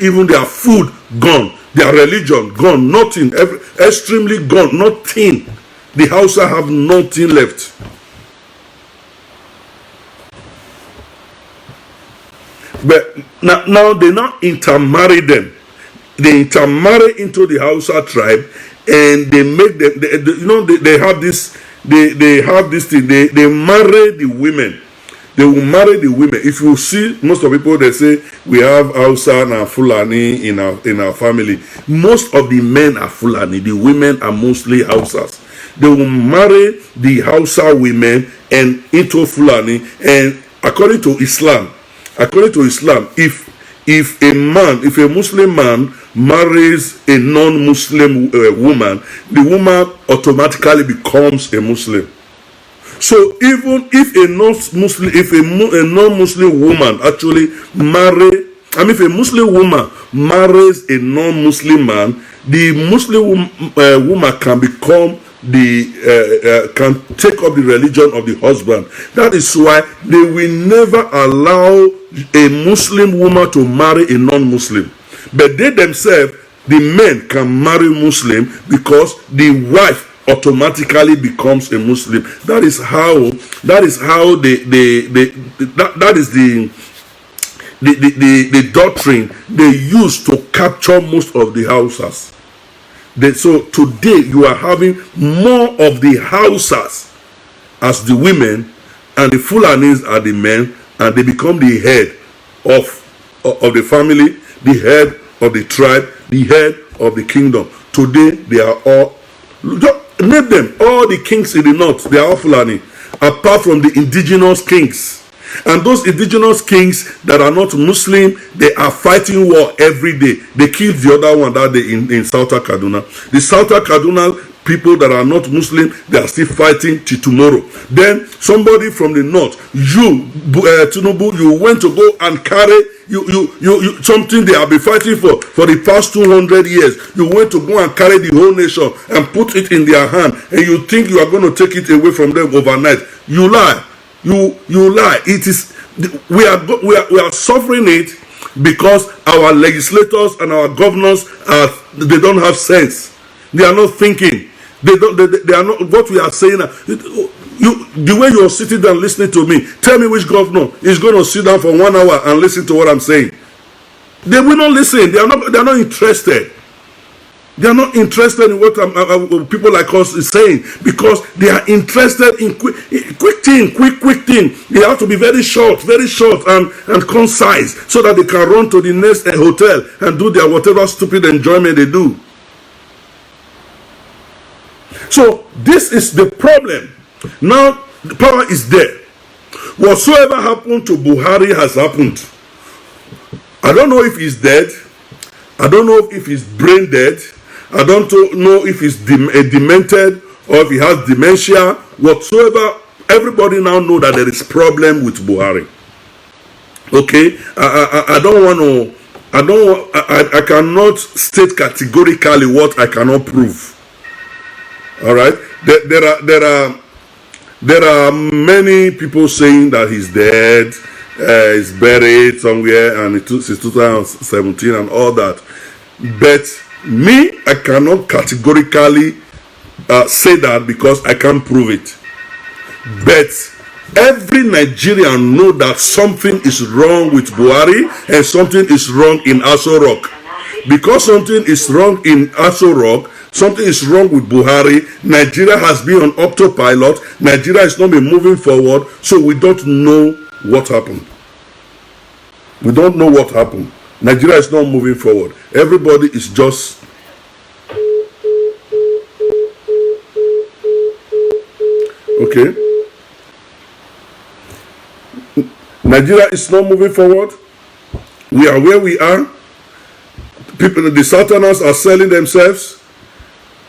even their food gone, their religion gone, nothing, extremely gone, nothing. The Hausa have nothing left. But now they now intermarry them. They intermarry into the Hausa tribe, and they make them. They have this. They have this thing. They marry the women. They will marry the women. If you see most of the people, they say we have Hausa and Fulani in our family. Most of the men are Fulani. The women are mostly Hausas. They will marry the Hausa women and into Fulani. And according to Islam, if a Muslim man marries a non-Muslim woman, the woman automatically becomes a Muslim. So even if a non-Muslim woman actually if a Muslim woman marries a non-Muslim man, the Muslim woman can become can take up the religion of the husband. That is why they will never allow a Muslim woman to marry a non-Muslim. But they themselves, the men can marry Muslim because the wife automatically becomes a Muslim. That is how the doctrine they use to capture most of the Hausas. So today you are having more of the Hausas as the women, and the Fulanis are the men, and they become the head of the family, the head of the tribe, the head of the kingdom. Today they are all, name them, all the kings in the north, they are all Fulani, apart from the indigenous kings. And those indigenous kings that are not Muslim, they are fighting war every day. They killed the other one that day in Southern Kaduna. The Southern Kaduna people that are not Muslim, they are still fighting till tomorrow. Then somebody from the north, Tinubu, you went to go and carry something they have been fighting for the past 200 years. You went to go and carry the whole nation and put it in their hand, and you think you are going to take it away from them overnight. You lie. You lie. It is we are suffering it because our legislators and our governors they don't have sense. They are not thinking. They are not what we are saying. The way you are sitting down listening to me, tell me which governor is going to sit down for 1 hour and listen to what I'm saying. They will not listen. They are not interested. They are not interested in what people like us is saying, because they are interested in quick thing. They have to be very short and concise, so that they can run to the next hotel and do their whatever stupid enjoyment they do. So this is the problem. Now the power is there. Whatsoever happened to Buhari has happened. I don't know if he's dead. I don't know if he's brain dead. I don't know if he's demented or if he has dementia. Whatsoever, everybody now know that there is problem with Buhari. Okay, I don't want to. I cannot state categorically what I cannot prove. All right, there are many people saying that he's dead, he's buried somewhere, and since 2017 and all that. But me, I cannot categorically say that because I can't prove it. But every Nigerian know that something is wrong with Buhari and something is wrong in Aso Rock. Because something is wrong in Aso Rock, something is wrong with Buhari. Nigeria has been on autopilot. Nigeria is not been moving forward, so we don't know what happened. We don't know what happened. Nigeria is not moving forward. Everybody is just okay. Nigeria is not moving forward. We are where we are. People, the Southerners are selling themselves.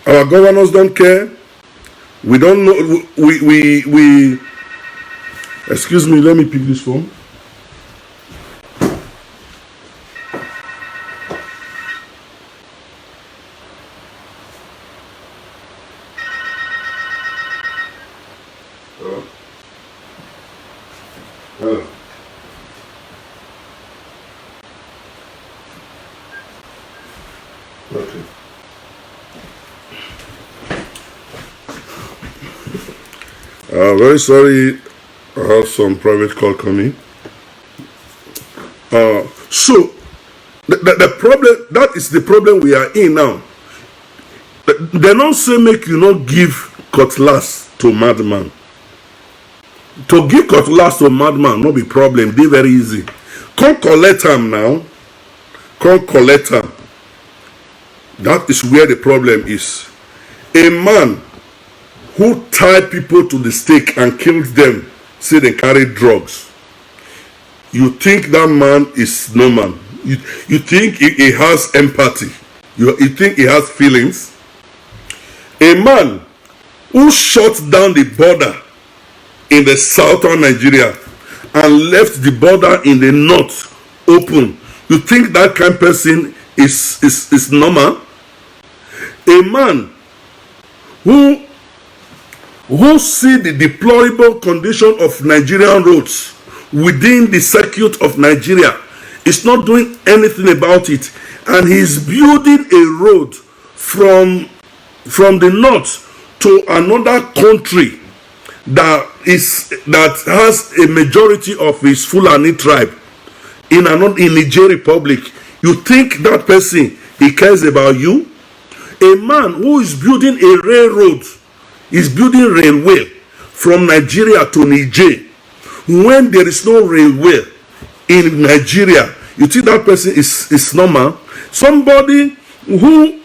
Our governors don't care. We don't know. We excuse me, let me pick this phone. Hello. Okay. Very sorry, I have some private call coming. So the problem, that is the problem we are in now. They don't say make you not give cutlass to madman. To give cutlass to madman no be problem, they very easy. Come collect them now. Come collect them. That is where the problem is. A man who tied people to the stake and killed them, say they carry drugs. You think that man is no man. You think he has empathy. You think he has feelings. A man who shut down the border in the southern Nigeria and left the border in the north open. You think that kind of person is normal? A man who see the deplorable condition of Nigerian roads within the circuit of Nigeria is not doing anything about it, and he's building a road from the north to another country that has a majority of his Fulani tribe in Niger Republic. You think that person, he cares about you? A man who is building a railroad, is building railway from Nigeria to Niger, when there is no railway in Nigeria, you think that person is normal? Somebody who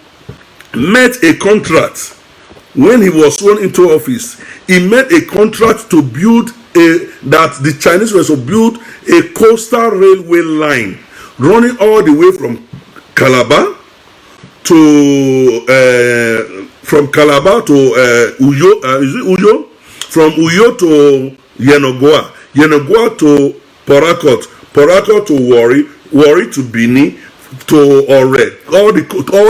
met a contract when he was sworn into office, he made a contract to build that the Chinese were to build a coastal railway line running all the way from Calabar to Uyo. Is it Uyo? From Uyo to Yenagoa, Yenagoa to Porakot to Warri to Bini to Ore, all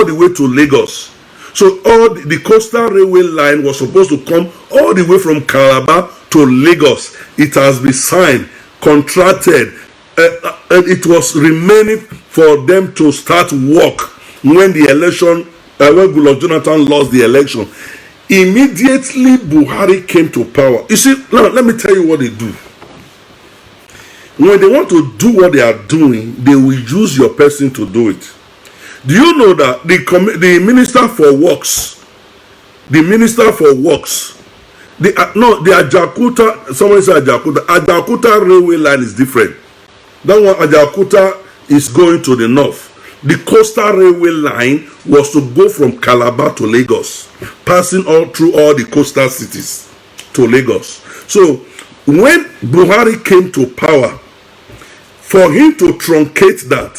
the way to Lagos. So all the coastal railway line was supposed to come all the way from Calabar to Lagos. It has been signed, contracted, and it was remaining for them to start work when the election, when Goodluck Jonathan lost the election. Immediately Buhari came to power. You see, now let me tell you what they do. When they want to do what they are doing, they will use your person to do it. Do you know that the Minister for Works, the Ajakuta, someone said Ajakuta railway line is different. That one, Ajakuta is going to the north. The coastal railway line was to go from Calabar to Lagos, passing all through all the coastal cities to Lagos. So when Buhari came to power, for him to truncate that,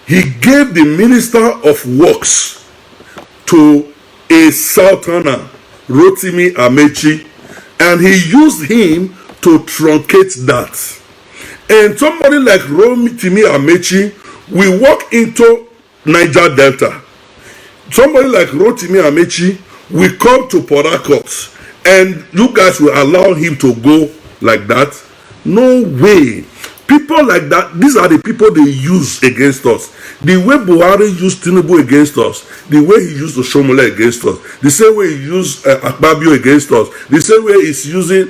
he gave the Minister of Works to a Southerner, Rotimi Amechi, and he used him to truncate that. And somebody like Rotimi Amechi will walk into Niger Delta. Somebody like Rotimi Amechi will come to Port Harcourt, and you guys will allow him to go like that? No way. People like that, these are the people they use against us. The way Buhari used Tinubu against us, the way he used Oshomole against us, the same way he used Akpabio against us, the same way he's using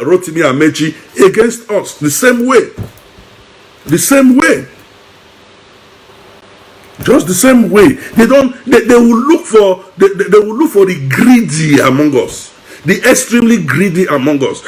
Rotimi Amechi against us, the same way. The same way. Just the same way. They will look for they will look for the greedy among us, the extremely greedy among us.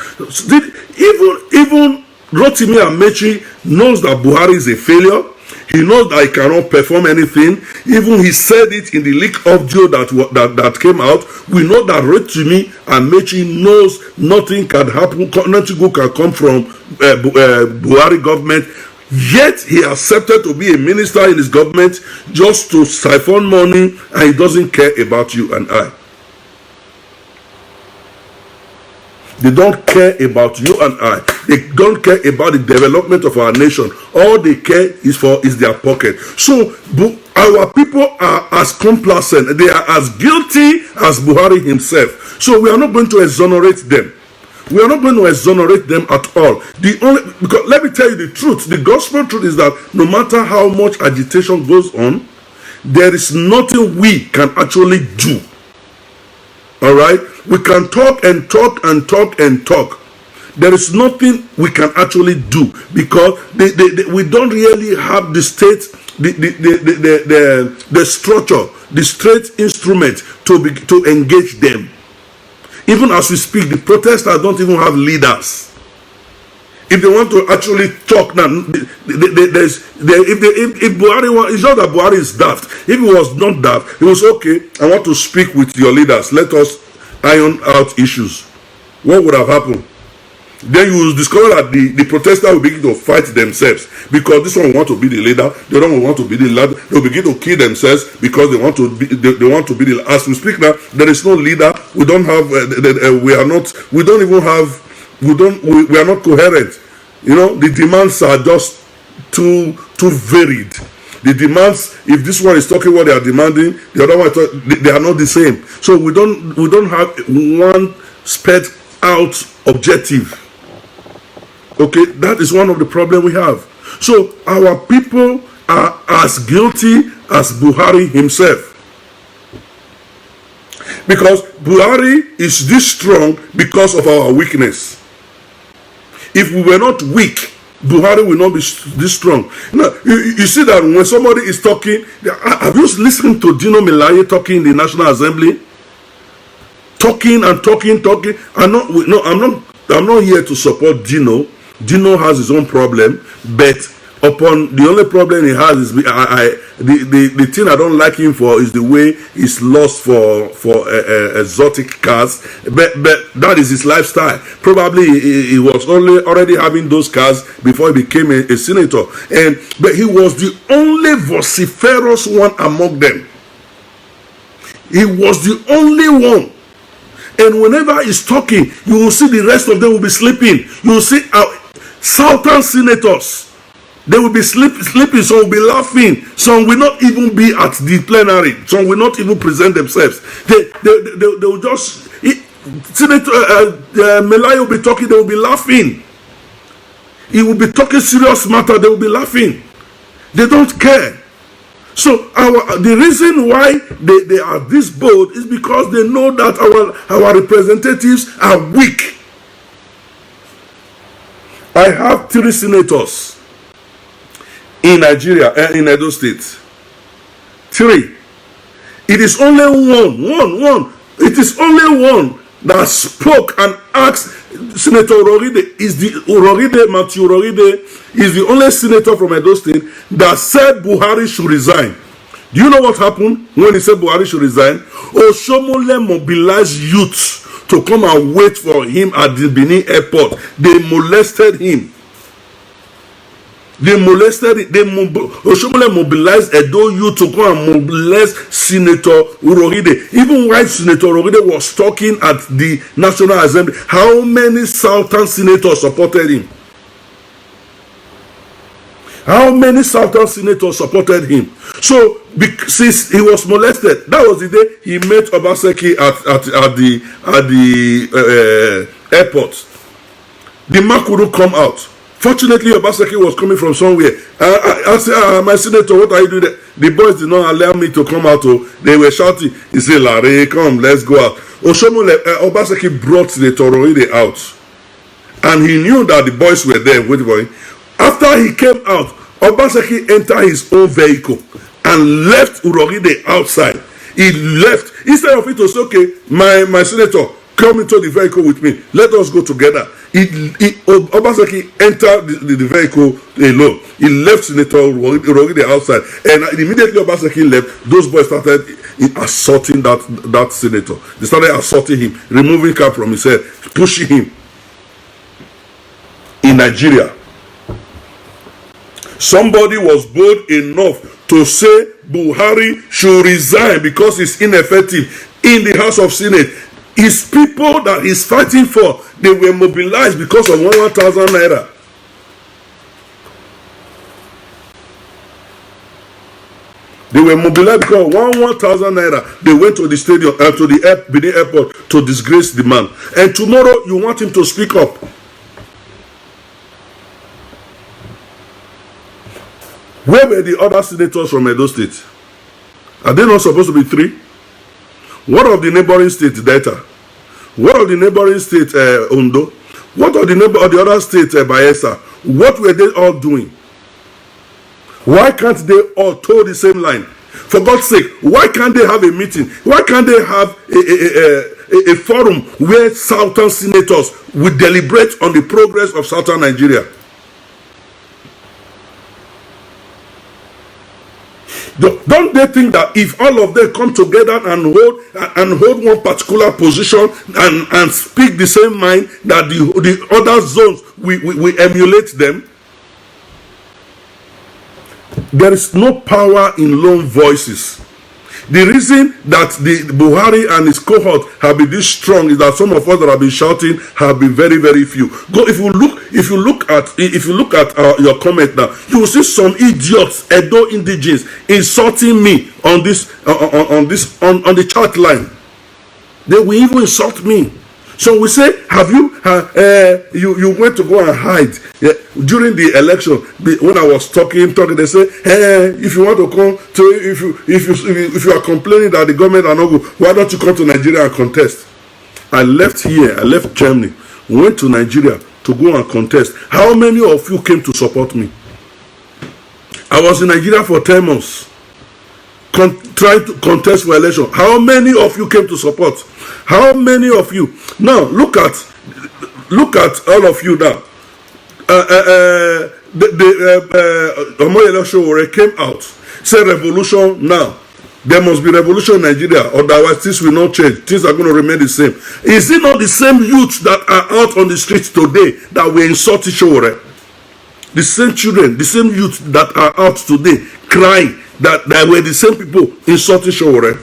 Even Rotimi Amechi knows that Buhari is a failure. He knows that he cannot perform anything. Even he said it in the leak audio that came out. We know that Rotimi Amechi knows nothing can happen, nothing good can come from Buhari government. Yet he accepted to be a minister in his government just to siphon money, and he doesn't care about you and I. They don't care about you and I. They don't care about the development of our nation. All they care is their pocket. So our people are as complacent. They are as guilty as Buhari himself. So we are not going to exonerate them. We are not going to exonerate them at all. Because let me tell you the truth. The gospel truth is that no matter how much agitation goes on, there is nothing we can actually do. All right? We can talk and talk and talk and talk. There is nothing we can actually do because we don't really have the state, the structure, the state instrument to engage them. Even as we speak, the protesters don't even have leaders. If they want to actually talk now, if Buhari, it's not that Buhari is daft. If he was not daft, he was okay. I want to speak with your leaders. Let us iron out issues. What would have happened? Then you will discover that the protesters will begin to fight themselves because this one will want to be the leader, the other one will want to be the leader. They will begin to kill themselves because they want to be the. As we speak now, there is no leader. We don't have. We are not. We don't even have. We are not coherent. You know, the demands are just too varied. The demands, if this one is talking what they are demanding, the other one they are not the same. So we don't have one sped out objective. Okay, that is one of the problems we have. So our people are as guilty as Buhari himself. Because Buhari is this strong because of our weakness. If we were not weak, Buhari will not be this strong. Now, you see that when somebody is talking, have you listened to Dino Melaye talking in the National Assembly? Talking and talking. I'm not here to support Dino. Dino has his own problem, but the only problem he has is the thing I don't like him for is the way he's lost for exotic cars. But that is his lifestyle. Probably he was already having those cars before he became a senator, but he was the only vociferous one among them. He was the only one. And whenever he's talking, you will see the rest of them will be sleeping. You will see Southern senators. They will be sleeping, some will be laughing, some will not even be at the plenary, some will not even present themselves. They will just, Senator Melaye will be talking, they will be laughing. He will be talking serious matter, they will be laughing. They don't care. So the reason why they are this bold is because they know that our representatives are weak. I have 3 senators in Nigeria and in Edo State. 3. It is only one. It is only one that spoke and asked Senator Uroride, Matthew Uroride is the only senator from Edo State that said Buhari should resign. Do you know what happened when he said Buhari should resign? Oshomole mobilized youths to come and wait for him at the Benin airport. They molested him. Oshomole mobilized Edo youth to come and molest Senator Uroride. Even while Senator Uroride was talking at the National Assembly, how many Southern senators supported him? How many Southern senators supported him? So, since he was molested, that was the day he met Obaseki at the airport. The man couldn't come out. Fortunately, Obaseki was coming from somewhere. I said, my senator, what are you doing there? The boys did not allow me to come out. They were shouting. He said, Larry, come, let's go out. Obaseki brought Senator Uroride out. And he knew that the boys were there waiting for him. After he came out, Obaseki entered his own vehicle and left Uroride outside. He left. Instead of it to say, okay, my senator, come into the vehicle with me. Let us go together. Obaseki entered the vehicle alone. He left Senator Uroride outside. And immediately Obaseki left, those boys started assaulting that senator. They started assaulting him, removing cap from his head, pushing him. In Nigeria, somebody was bold enough to say Buhari should resign because he's ineffective in the House of Senate. His people that he's fighting for, they were mobilized because of 1,000 naira. They were mobilized because of 1,000 naira. They went to the stadium, to the Benin airport to disgrace the man. And tomorrow you want him to speak up. Where were the other senators from Edo State? Are they not supposed to be 3? What of the neighboring state, Delta? What of the neighboring state, Ondo? What of the other state, Bayelsa? What were they all doing? Why can't they all toe the same line? For God's sake, why can't they have a meeting? Why can't they have a forum where Southern senators will deliberate on the progress of Southern Nigeria? Don't they think that if all of them come together and hold one particular position and speak the same mind, that the other zones we emulate them? There is no power in lone voices. The reason that the Buhari and his cohort have been this strong is that some of us that have been shouting have been very, very few. If you look at your comment now, you will see some idiots, Edo indigenes, insulting me on the chat line. They will even insult me. So we say, have you went to go and hide during the election? When I was talking, they say, if you want to come to, if you are complaining that the government are not good, why don't you come to Nigeria and contest? I left here, I left Germany, went to Nigeria to go and contest. How many of you came to support me? I was in Nigeria for 10 months. Trying to contest for election. How many of you came to support? How many of you? Now look at all of you now. Omoyele Sowore came out, said revolution now. There must be revolution in Nigeria, otherwise things will not change. Things are going to remain the same. Is it not the same youths that are out on the streets today that were insulting Sowore? The same children, the same youths that are out today crying that were the same people insulting Sowore.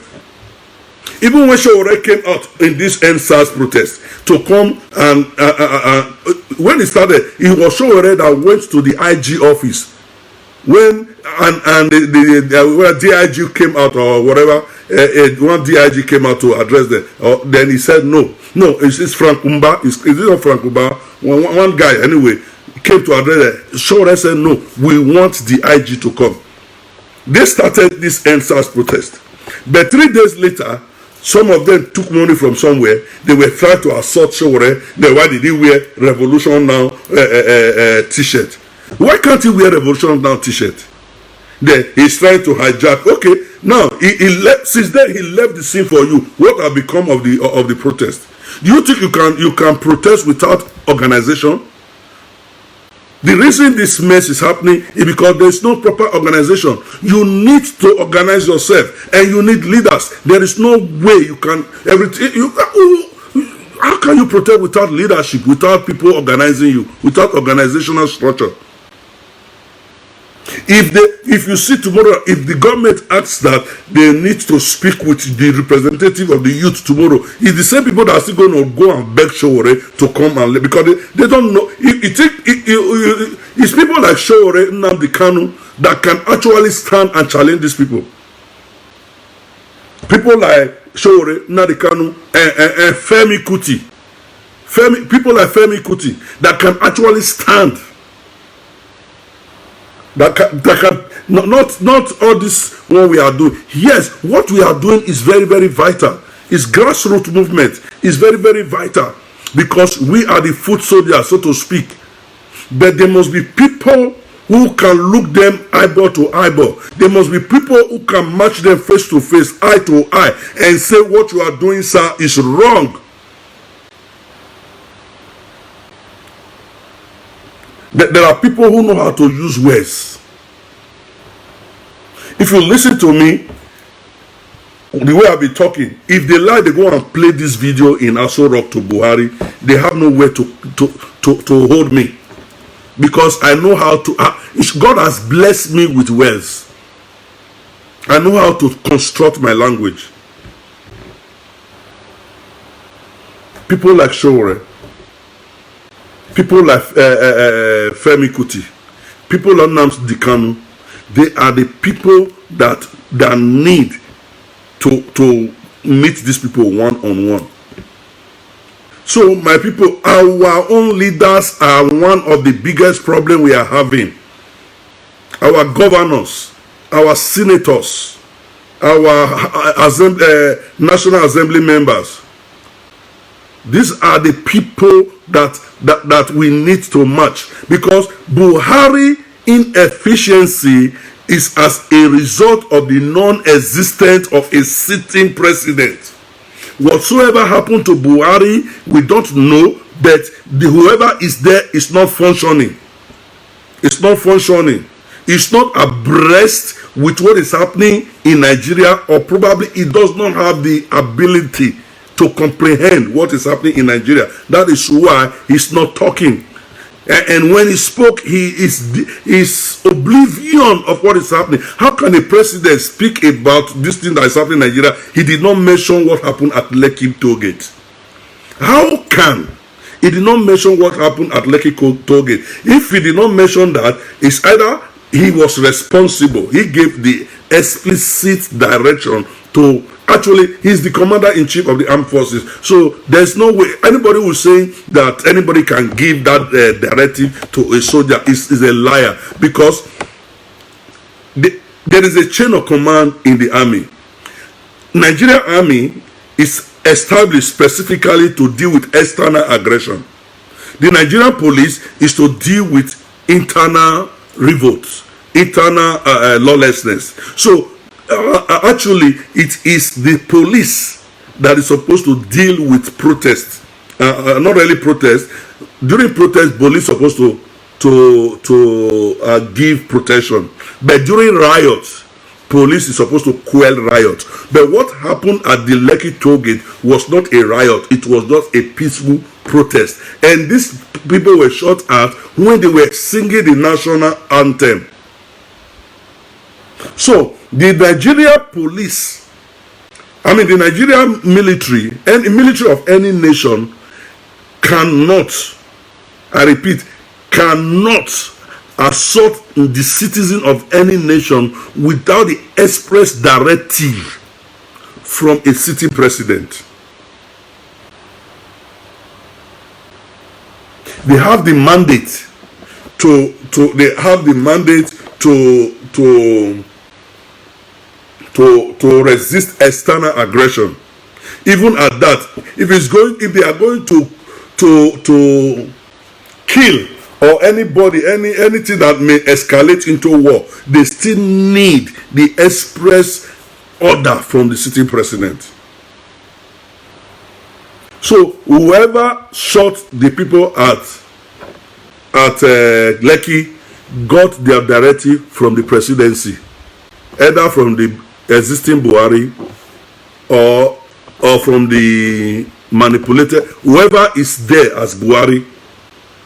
Even when Sowore came out in this NSAS protest to come and when it started, it was Sowore that went to the IG office. When the DIG came out or whatever, one DIG came out to address them. Then he said no, it's Frank Umba. Is it not Frank Umba? One guy anyway came to address it. Sowore said no, we want the IG to come. They started this NSAS protest. But 3 days later, some of them took money from somewhere. They were trying to assault Sowore. Then why did he wear Revolution Now t-shirt? Why can't he wear Revolution Now t-shirt? Then he's trying to hijack. Okay, Now he left. Since then he left the scene for you. What have become of the protest? Do you think you can protest without organization? The reason this mess is happening is because there is no proper organization. You need to organize yourself, and you need leaders. There is no way you can everything. How can you protest without leadership, without people organizing you, without organizational structure? If you see tomorrow, if the government acts that they need to speak with the representative of the youth tomorrow, it's the same people that are still going to go and beg Showore to come and because they don't know. It's people like Showore, Nnamdi Kanu that can actually stand and challenge these people. People like Showore, Nnamdi Kanu, and Femi Kuti. People like Femi Kuti that can actually stand. That can not all this what we are doing. Yes, what we are doing is very, very vital. It's grassroots movement. It's very, very vital because we are the foot soldiers, so to speak. But there must be people who can look them eyeball to eyeball. There must be people who can match them face to face, eye to eye, and say what you are doing, sir, is wrong. There are people who know how to use words. If you listen to me, the way I've been talking, if they lie, they go and play this video in Aso Rock to Buhari, they have nowhere to hold me. Because I know how to, God has blessed me with words. I know how to construct my language. People like Showore, people like Femi Kuti, people like Nnamdi Kanu, they are the people that need to meet these people one-on-one. So, my people, our own leaders are one of the biggest problems we are having. Our governors, our senators, our National Assembly members, these are the people that we need to match, because Buhari inefficiency is as a result of the non-existence of a sitting president. Whatsoever happened to Buhari, we don't know, but whoever is there is not functioning. It's not functioning. It's not abreast with what is happening in Nigeria, or probably it does not have the ability to comprehend what is happening in Nigeria. That is why he's not talking. And when he spoke, he is oblivion of what is happening. How can a president speak about this thing that is happening in Nigeria? He did not mention what happened at Lekki Tollgate. How can he did not mention what happened at Lekki Tollgate? If he did not mention that, it's either he was responsible, he gave the explicit direction to. Actually, he's the commander-in-chief of the armed forces. So there's no way anybody who is saying that anybody can give that directive to a soldier is a liar, because there is a chain of command in the army. Nigerian army is established specifically to deal with external aggression. The Nigerian police is to deal with internal revolts, internal lawlessness. So actually, it is the police that is supposed to deal with protests. Not really protests. During protests, police are supposed to give protection. But during riots, police is supposed to quell riots. But what happened at the Lekki Tollgate was not a riot. It was just a peaceful protest. And these people were shot at when they were singing the national anthem. So, the Nigeria police, the Nigerian military, and the military of any nation cannot, I repeat, cannot assault the citizen of any nation without the express directive from a sitting president. They have the mandate to resist external aggression. Even at that, if they are going to kill or anything that may escalate into war, they still need the express order from the sitting president. So whoever shot the people at Lekki got their directive from the presidency, either from the existing Buhari or from the manipulated, whoever is there as Buhari,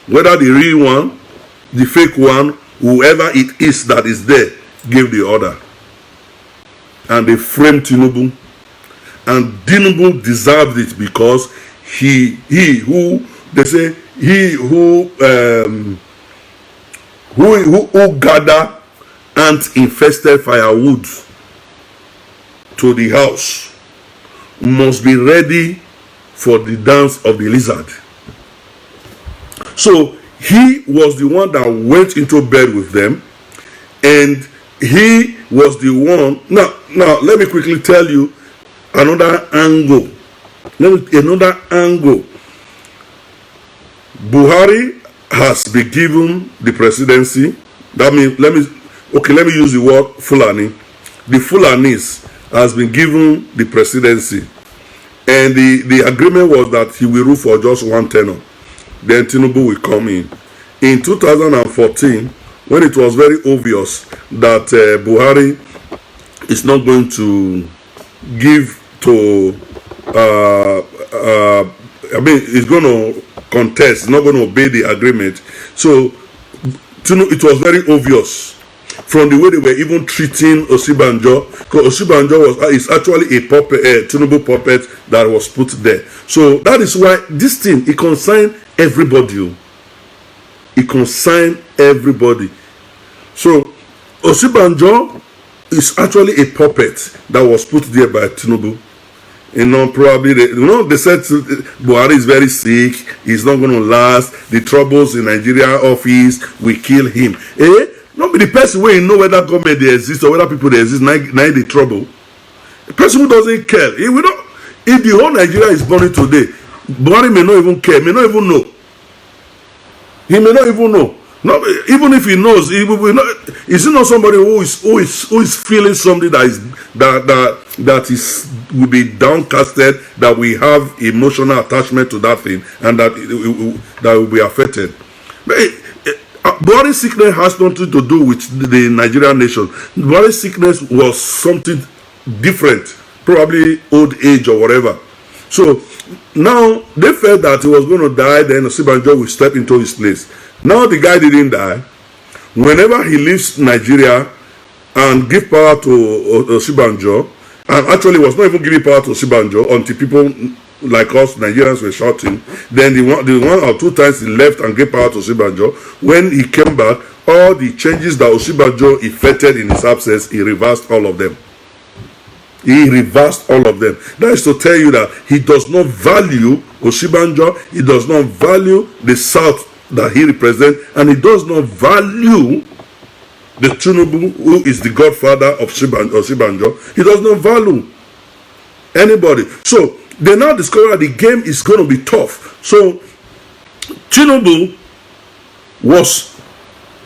whether the real one, the fake one, whoever it is that is there, gave the order. And they framed Tinubu. And Tinubu deserved it because he who gather ant-infested firewood to the house must be ready for the dance of the lizard. So he was the one that went into bed with them, and he was the one. Now let me quickly tell you another angle. Buhari has been given the presidency. That means let me use the word Fulani. The Fulanis has been given the presidency, and the agreement was that he will rule for just one tenure. Then Tinubu will come in. In 2014, when it was very obvious that Buhari is not going to give to he's going to contest, not going to obey the agreement. So it was very obvious from the way they were even treating Osibanjo, because Osibanjo is actually a puppet, Tinubu puppet that was put there. So that is why this thing, it concerned everybody. It concerned everybody. So Osibanjo is actually a puppet that was put there by Tinubu. Probably they said Buhari is very sick, he's not going to last, the troubles in Nigeria office will kill him. Not be the person where you know whether government they exist or whether people they exist, now the trouble. The person who doesn't care, if the whole Nigeria is burning today, Buhari may not even care, may not even know. He may not even know. No, even if he knows, he will not. Is it not somebody who is feeling something that will be downcasted, that we have emotional attachment to that thing, and that will be affected? Body sickness has nothing to do with the Nigerian nation. Body sickness was something different, probably old age or whatever. So now they felt that he was going to die, then Osibanjo will step into his place. Now the guy didn't die. Whenever he leaves Nigeria and give power to Osibanjo, and actually was not even giving power to Osibanjo until people like us Nigerians were shouting, then the one or two times he left and gave power to Osibanjo, when he came back, all the changes that Osibanjo effected in his absence, he reversed all of them. He reversed all of them. That is to tell you that he does not value Osibanjo, he does not value the South that he represents, and he does not value the Tinubu, who is the godfather of Osibanjo. He does not value anybody. So they now discover that the game is going to be tough. So Tinubu was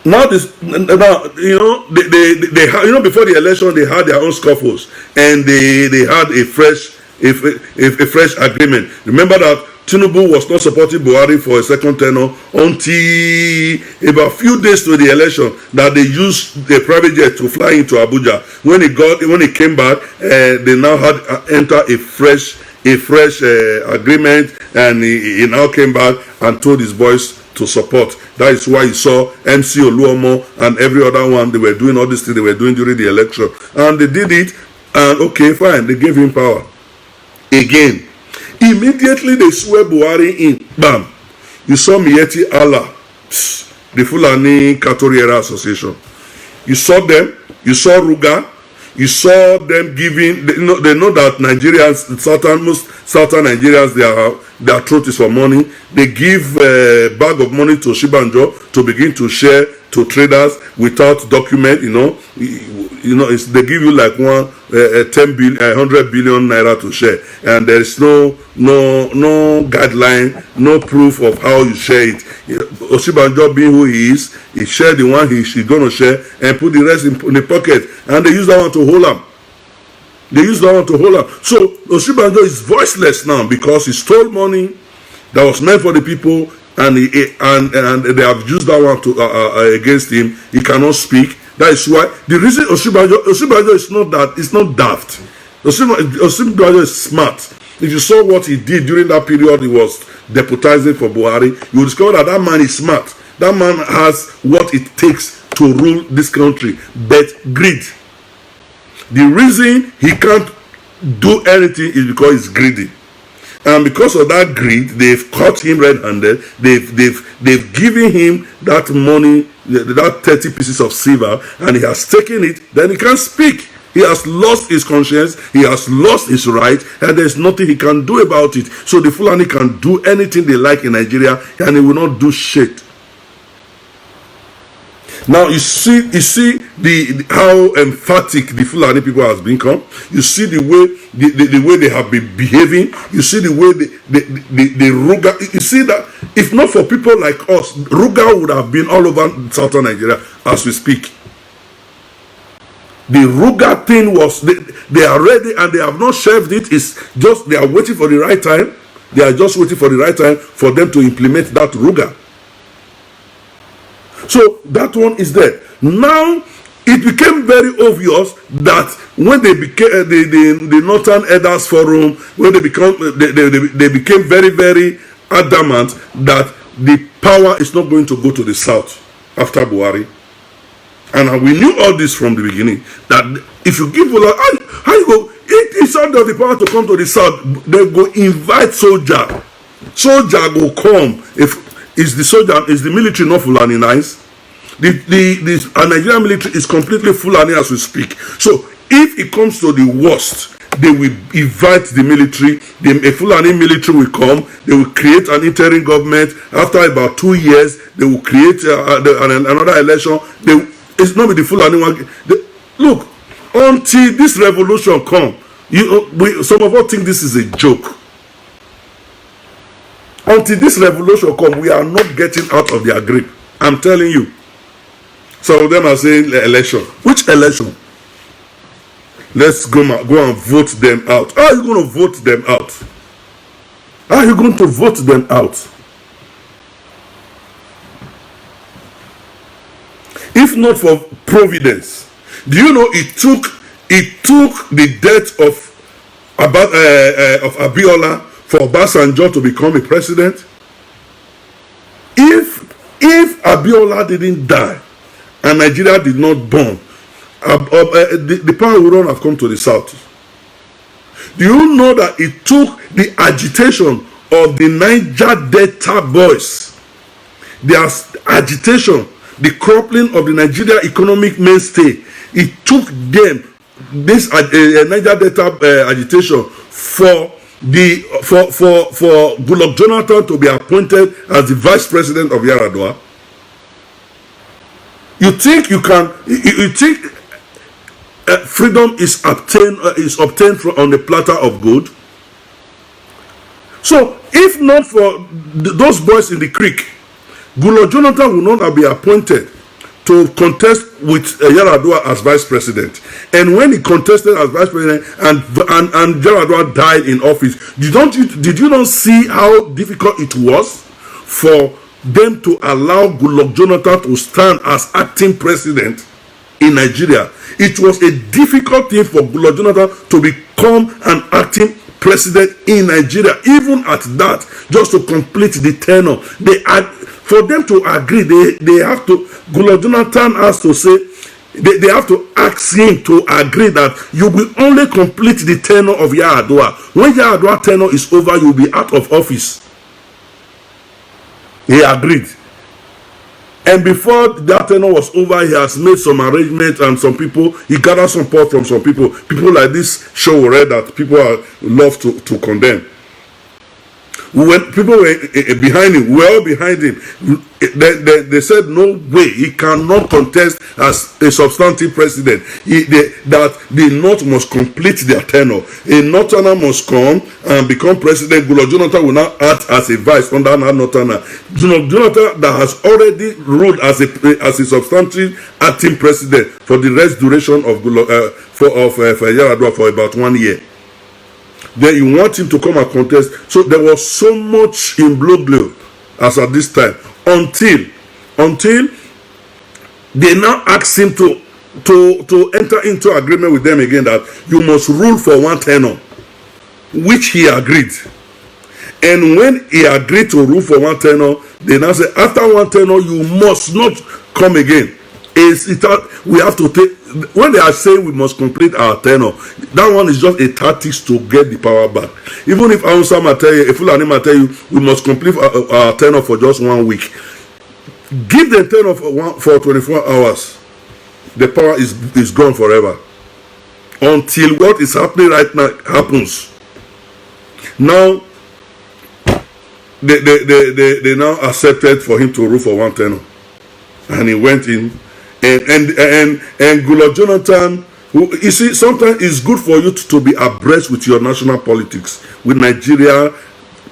now this. Now they had, before the election they had their own scuffles, and they had a fresh agreement. Remember that Tinubu was not supporting Buhari for a second tenure until about a few days to the election, that they used a private jet to fly into Abuja. When he came back, they now had enter a fresh agreement, and he now came back and told his boys to support. That is why you saw MC Oluomo and every other one, they were doing all these things they were doing during the election, and they did it, and okay, fine, they gave him power again. Immediately they swear Buhari in. Bam. You saw Miyetti Allah, the Fulani Katoriera Association. You saw them. You saw Ruga. You saw them giving. They know that Nigerians, most southern Nigerians, their throat is for money. They give a bag of money to Osibanjo to begin to share to traders without document. They give you like 100 billion naira to share, and there is no guideline, no proof of how you share it. Osibanjo, being who he is, he shared the one he's going to share and put the rest in the pocket, and they use that one to hold him. They use that one to hold on. So Osinbajo is voiceless now because he stole money that was meant for the people, and they have used that one to against him. He cannot speak. That is why the reason Osinbajo is not that, it's not daft. Osinbajo is smart. If you saw what he did during that period, he was deputizing for Buhari, you will discover that that man is smart. That man has what it takes to rule this country, but greed. The reason he can't do anything is because he's greedy. And because of that greed, they've caught him red-handed. They've given him that money, that 30 pieces of silver, and he has taken it. Then he can't speak. He has lost his conscience. He has lost his right, and there's nothing he can do about it. So the Fulani can do anything they like in Nigeria, and he will not do shit. Now you see how emphatic the Fulani people has become. You see the way they have been behaving. You see the way the Ruga. You see that if not for people like us, Ruga would have been all over southern Nigeria as we speak. The Ruga thing was they are ready and they have not shelved it. It's just they are waiting for the right time. They are just waiting for the right time for them to implement that Ruga. So that one is there. Now it became very obvious that when they became the Northern Elders Forum, when they became very, very adamant that the power is not going to go to the south after Buhari. And we knew all this from the beginning, that if you give how you go, it's under the power to come to the south, they go invite soldier. Soldier go come. If is the military not Fulani-nized? The Nigerian military is completely Fulani as we speak. So if it comes to the worst, they will invite the military. A Fulani military will come. They will create an interim government. After about 2 years, they will create another election. It's not with the Fulani one. Look, until this revolution come, some of us think this is a joke. Until this revolution come, we are not getting out of their grip. I'm telling you. Some of them are saying election. Which election? Let's go and vote them out. How are you going to vote them out? How are you going to vote them out? If not for providence, do you know it took the death of Abiola for Obasanjo to become a president? If Abiola didn't die and Nigeria did not burn, the power would not have come to the south. Do you know that it took the agitation of the Niger Delta boys, their agitation, the crippling of the Nigeria economic mainstay, it took them this Niger Delta agitation for Goodluck Jonathan to be appointed as the vice president of Yar'Adua. You think you can? You think freedom is obtained on the platter of gold? So, if not for those boys in the creek, Goodluck Jonathan will not have been appointed to contest with Yar'Adua as vice president. And when he contested as vice president and Yar'Adua died in office, did you not see how difficult it was for them to allow Goodluck Jonathan to stand as acting president in Nigeria? It was a difficult thing for Goodluck Jonathan to become an acting president in Nigeria. Even at that, just to complete the tenure, for them to agree, they have to. Goodluck Jonathan has to say, they have to ask him to agree that you will only complete the tenure of Yar'Adua. When Yar'Adua tenure is over, you will be out of office. He agreed. And before that tenure was over, he has made some arrangements, and some people, he gathered support from some people. People like this show that people love to condemn. When people were behind him, we were all behind him. They said no way, he cannot contest as a substantive president. That the North must complete their tenure. A Northerner must come and become president. Goodluck Jonathan will now act as a vice under another Northerner. Jonathan that has already ruled as a substantive acting president for the rest duration of Yaradua for about 1 year. Then you want him to come and contest. So there was so much in imbroglio as at this time until they now asked him to enter into agreement with them again that you must rule for 1 tenure, which he agreed. And when he agreed to rule for 1 tenure, they now say after 1 tenure you must not come again. We have to take, when they are saying we must complete our tenure, that one is just a tactics to get the power back. Even if Ansa might tell you, if Fulani might tell you we must complete our tenure for just 1 week, give them tenure for 24 hours, the power is gone forever. Until what is happening right now happens. Now they now accepted for him to rule for 1 tenure, and he went in. And Goodluck Jonathan, you see, sometimes it's good for you to be abreast with your national politics, with Nigeria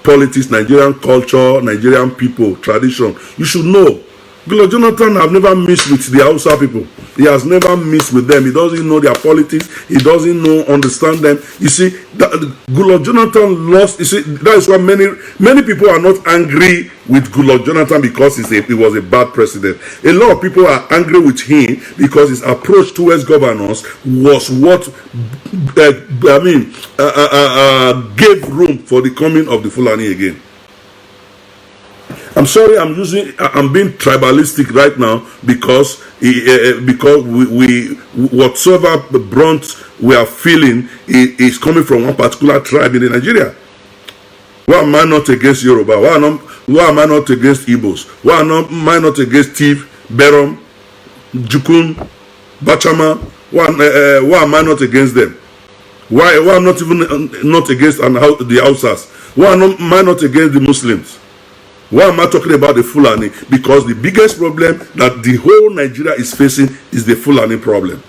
politics, Nigerian culture, Nigerian people, tradition. You should know. Goodluck Jonathan have never mixed with the Hausa people. He has never mixed with them. He doesn't know their politics. He doesn't understand them. You see, Goodluck Jonathan lost. You see, that is why many people are not angry with Goodluck Jonathan because he was a bad president. A lot of people are angry with him because his approach towards governance was what gave room for the coming of the Fulani again. I'm sorry, I'm being tribalistic right now because we whatsoever the brunt we are feeling is coming from one particular tribe in Nigeria. Why am I not against Yoruba? Why am I not against Igbos? Why am I not against Tiv, Berom, Jukun, Bachama? Why am I not against them? Why am I not even not against the Hausas? Why am I not against the Muslims? Why am I talking about the Fulani? Because the biggest problem that the whole Nigeria is facing is the Fulani problem.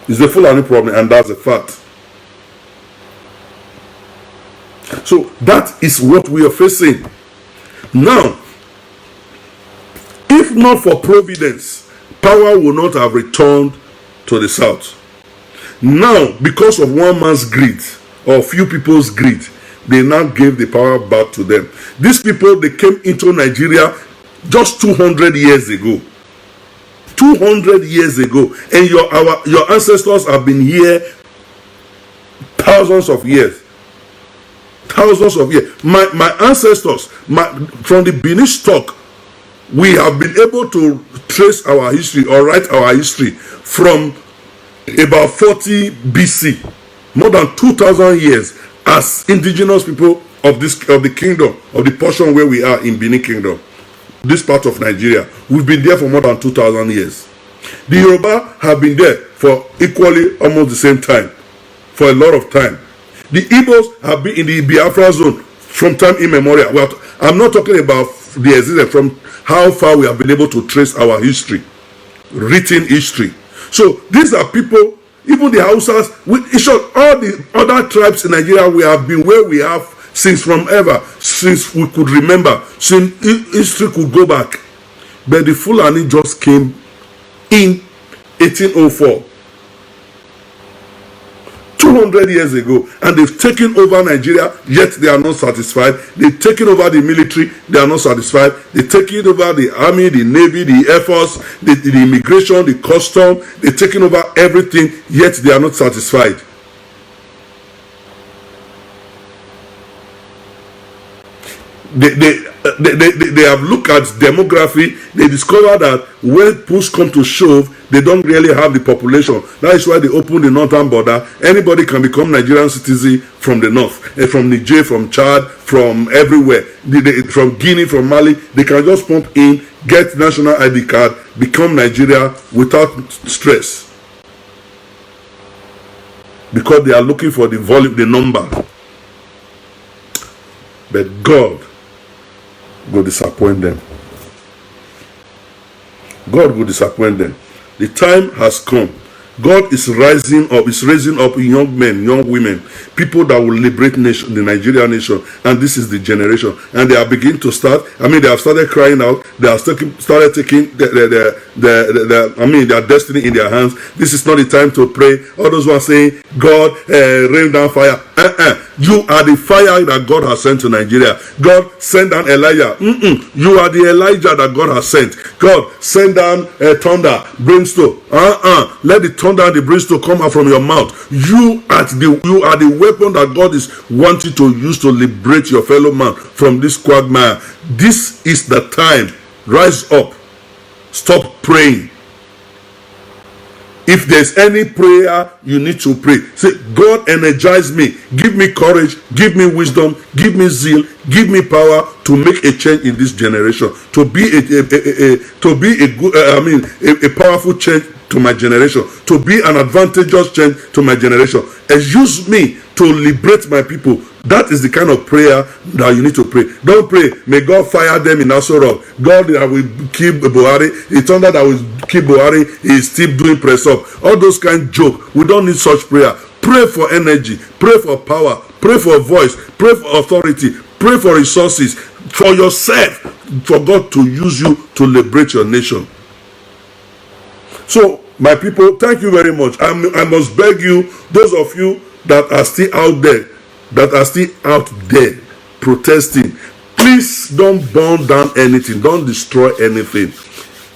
It's the Fulani problem, and that's a fact. So that is what we are facing. Now, if not for providence, power will not have returned to the south. Now, because of one man's greed, or few people's greed, they now gave the power back to them. These people, they came into Nigeria just 200 years ago. 200 years ago. And your ancestors have been here thousands of years. Thousands of years. My ancestors, from the Benin stock, we have been able to trace our history or write our history from about 40 BC. More than 2,000 years. As indigenous people of the kingdom, of the portion where we are in Benin Kingdom, this part of Nigeria, we've been there for more than 2,000 years. The Yoruba have been there for equally almost the same time, for a lot of time. The Igbos have been in the Biafra zone from time immemorial. I'm not talking about the existence, from how far we have been able to trace our history, written history. So these are people. Even the Hausas, in short, all the other tribes in Nigeria, we have been where we have since from ever, since we could remember, since history could go back. But the Fulani just came in 1804, 200 years ago, and they've taken over Nigeria, yet they are not satisfied. They've taken over the military, they are not satisfied. They've taken over the army, the navy, the air force, the immigration, the custom. They've taken over everything, yet they are not satisfied. They have looked at demography. They discover that when push come to shove, they don't really have the population. That is why they open the northern border. Anybody can become Nigerian citizen from the north, from Niger, from Chad, from everywhere, from Guinea, from Mali. They can just pump in, get national ID card, become Nigeria without stress, because they are looking for the volume, the number. but God will disappoint them. God will disappoint them. The time has come. God is raising up young men, young women, people that will liberate the Nigerian nation, and this is the generation. And they are beginning to start. I mean, they have started crying out. They have started taking their destiny in their hands. This is not the time to pray. All those who are saying, God, rain down fire. You are the fire that God has sent to Nigeria. God, send down Elijah. You are the Elijah that God has sent. God, send down thunder, brimstone. Let the thunder and the brimstone come out from your mouth. You are the weapon that God is wanting to use to liberate your fellow man from this quagmire. This is the time. Rise up. Stop praying. If there's any prayer you need to pray, say, God, energize me, give me courage, give me wisdom, give me zeal, give me power to make a change in this generation, to be a powerful change to my generation, to be an advantageous change to my generation, and use me to liberate my people. That is the kind of prayer that you need to pray. Don't pray, may God fire them in Aso Rock. God that will kill Buhari. It turned out that will kill Buhari. He is still doing press up. All those kind of joke. We don't need such prayer. Pray for energy. Pray for power. Pray for voice. Pray for authority. Pray for resources. For yourself. For God to use you to liberate your nation. So, my people, thank you very much. I must beg you, those of you that are still out there, protesting, please don't burn down anything. Don't destroy anything.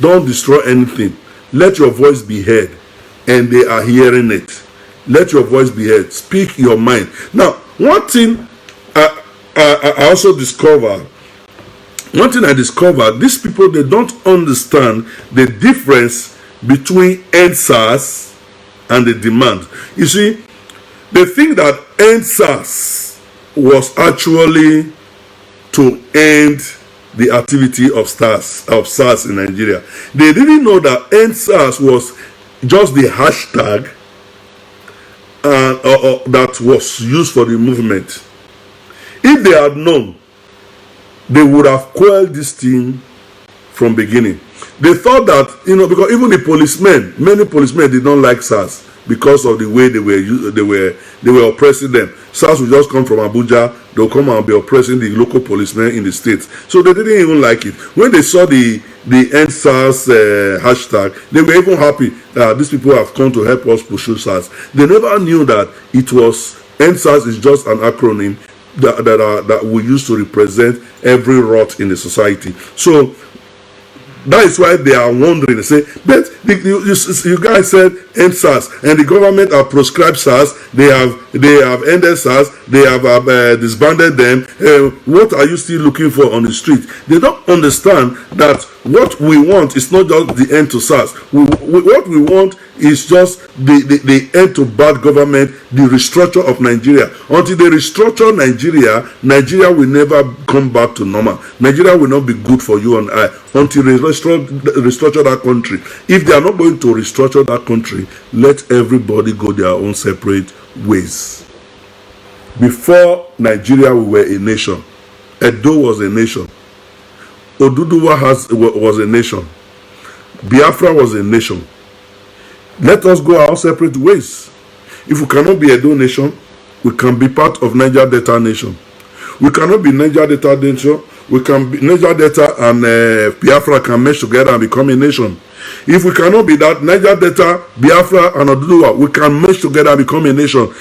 Don't destroy anything. Let your voice be heard, and they are hearing it. Let your voice be heard. Speak your mind. Now, one thing I also discovered, these people, they don't understand the difference between NSAS and the demand. You see, they think that NSAS was actually to end the activity of SARS in Nigeria. They didn't know that NSAS was just the hashtag that was used for the movement. If they had known, they would have quelled this thing from beginning. They thought that, because even many policemen did not like SARS because of the way they were oppressing them. SARS would just come from Abuja, they'll come and be oppressing the local policemen in the states. So they didn't even like it. When they saw the end SARS hashtag, they were even happy that these people have come to help us pursue SARS. They never knew that it was end SARS is just an acronym that we use to represent every rot in the society. So that is why they are wondering. They say, but you guys said end SARS, and the government have proscribed SARS. They have ended SARS. They have disbanded them. What are you still looking for on the street? They don't understand that what we want is not just the end to SARS. What we want is just the end to bad government, the restructure of Nigeria. Until they restructure Nigeria will never come back to normal. Nigeria will not be good for you and I until they restructure that country. If they are not going to restructure that country, let everybody go their own separate ways. Before Nigeria, we were a nation. Edo was a nation. Oduduwa was a nation. Biafra was a nation. Let us go our separate ways. If we cannot be a Edo nation, we can be part of Niger Delta nation. We cannot be Niger Delta nation. We can be Niger Delta and Biafra can mesh together and become a nation. If we cannot be that, Niger Delta, Biafra and Oduduwa, we can mesh together and become a nation.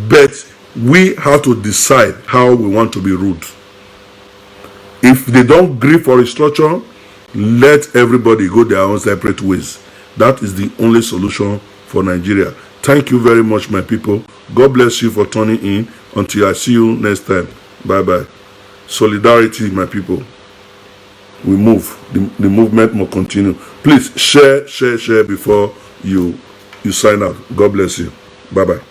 But we have to decide how we want to be ruled. If they don't agree for restructure, let everybody go their own separate ways. That is the only solution for Nigeria. Thank you very much, my people. God bless you for tuning in. Until I see you next time. Bye-bye. Solidarity, my people. We move. The movement will continue. Please share before you sign out. God bless you. Bye-bye.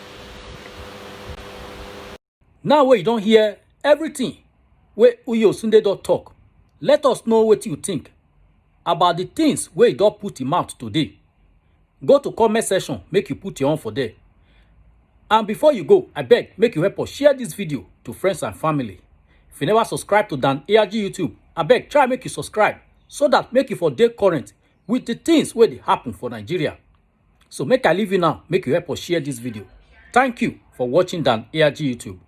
Now where you don't hear everything where Uyo Sunday don't talk, let us know what you think about the things where you don't put him out today. Go to comment section, make you put your own for there. And before you go, I beg, make you help us share this video to friends and family. If you never subscribe to Dan ARG YouTube, abeg try make you subscribe so that make you for dey current with the things wey dey happen for Nigeria. So make I leave you now, make you help us share this video. Thank you for watching Dan ARG YouTube.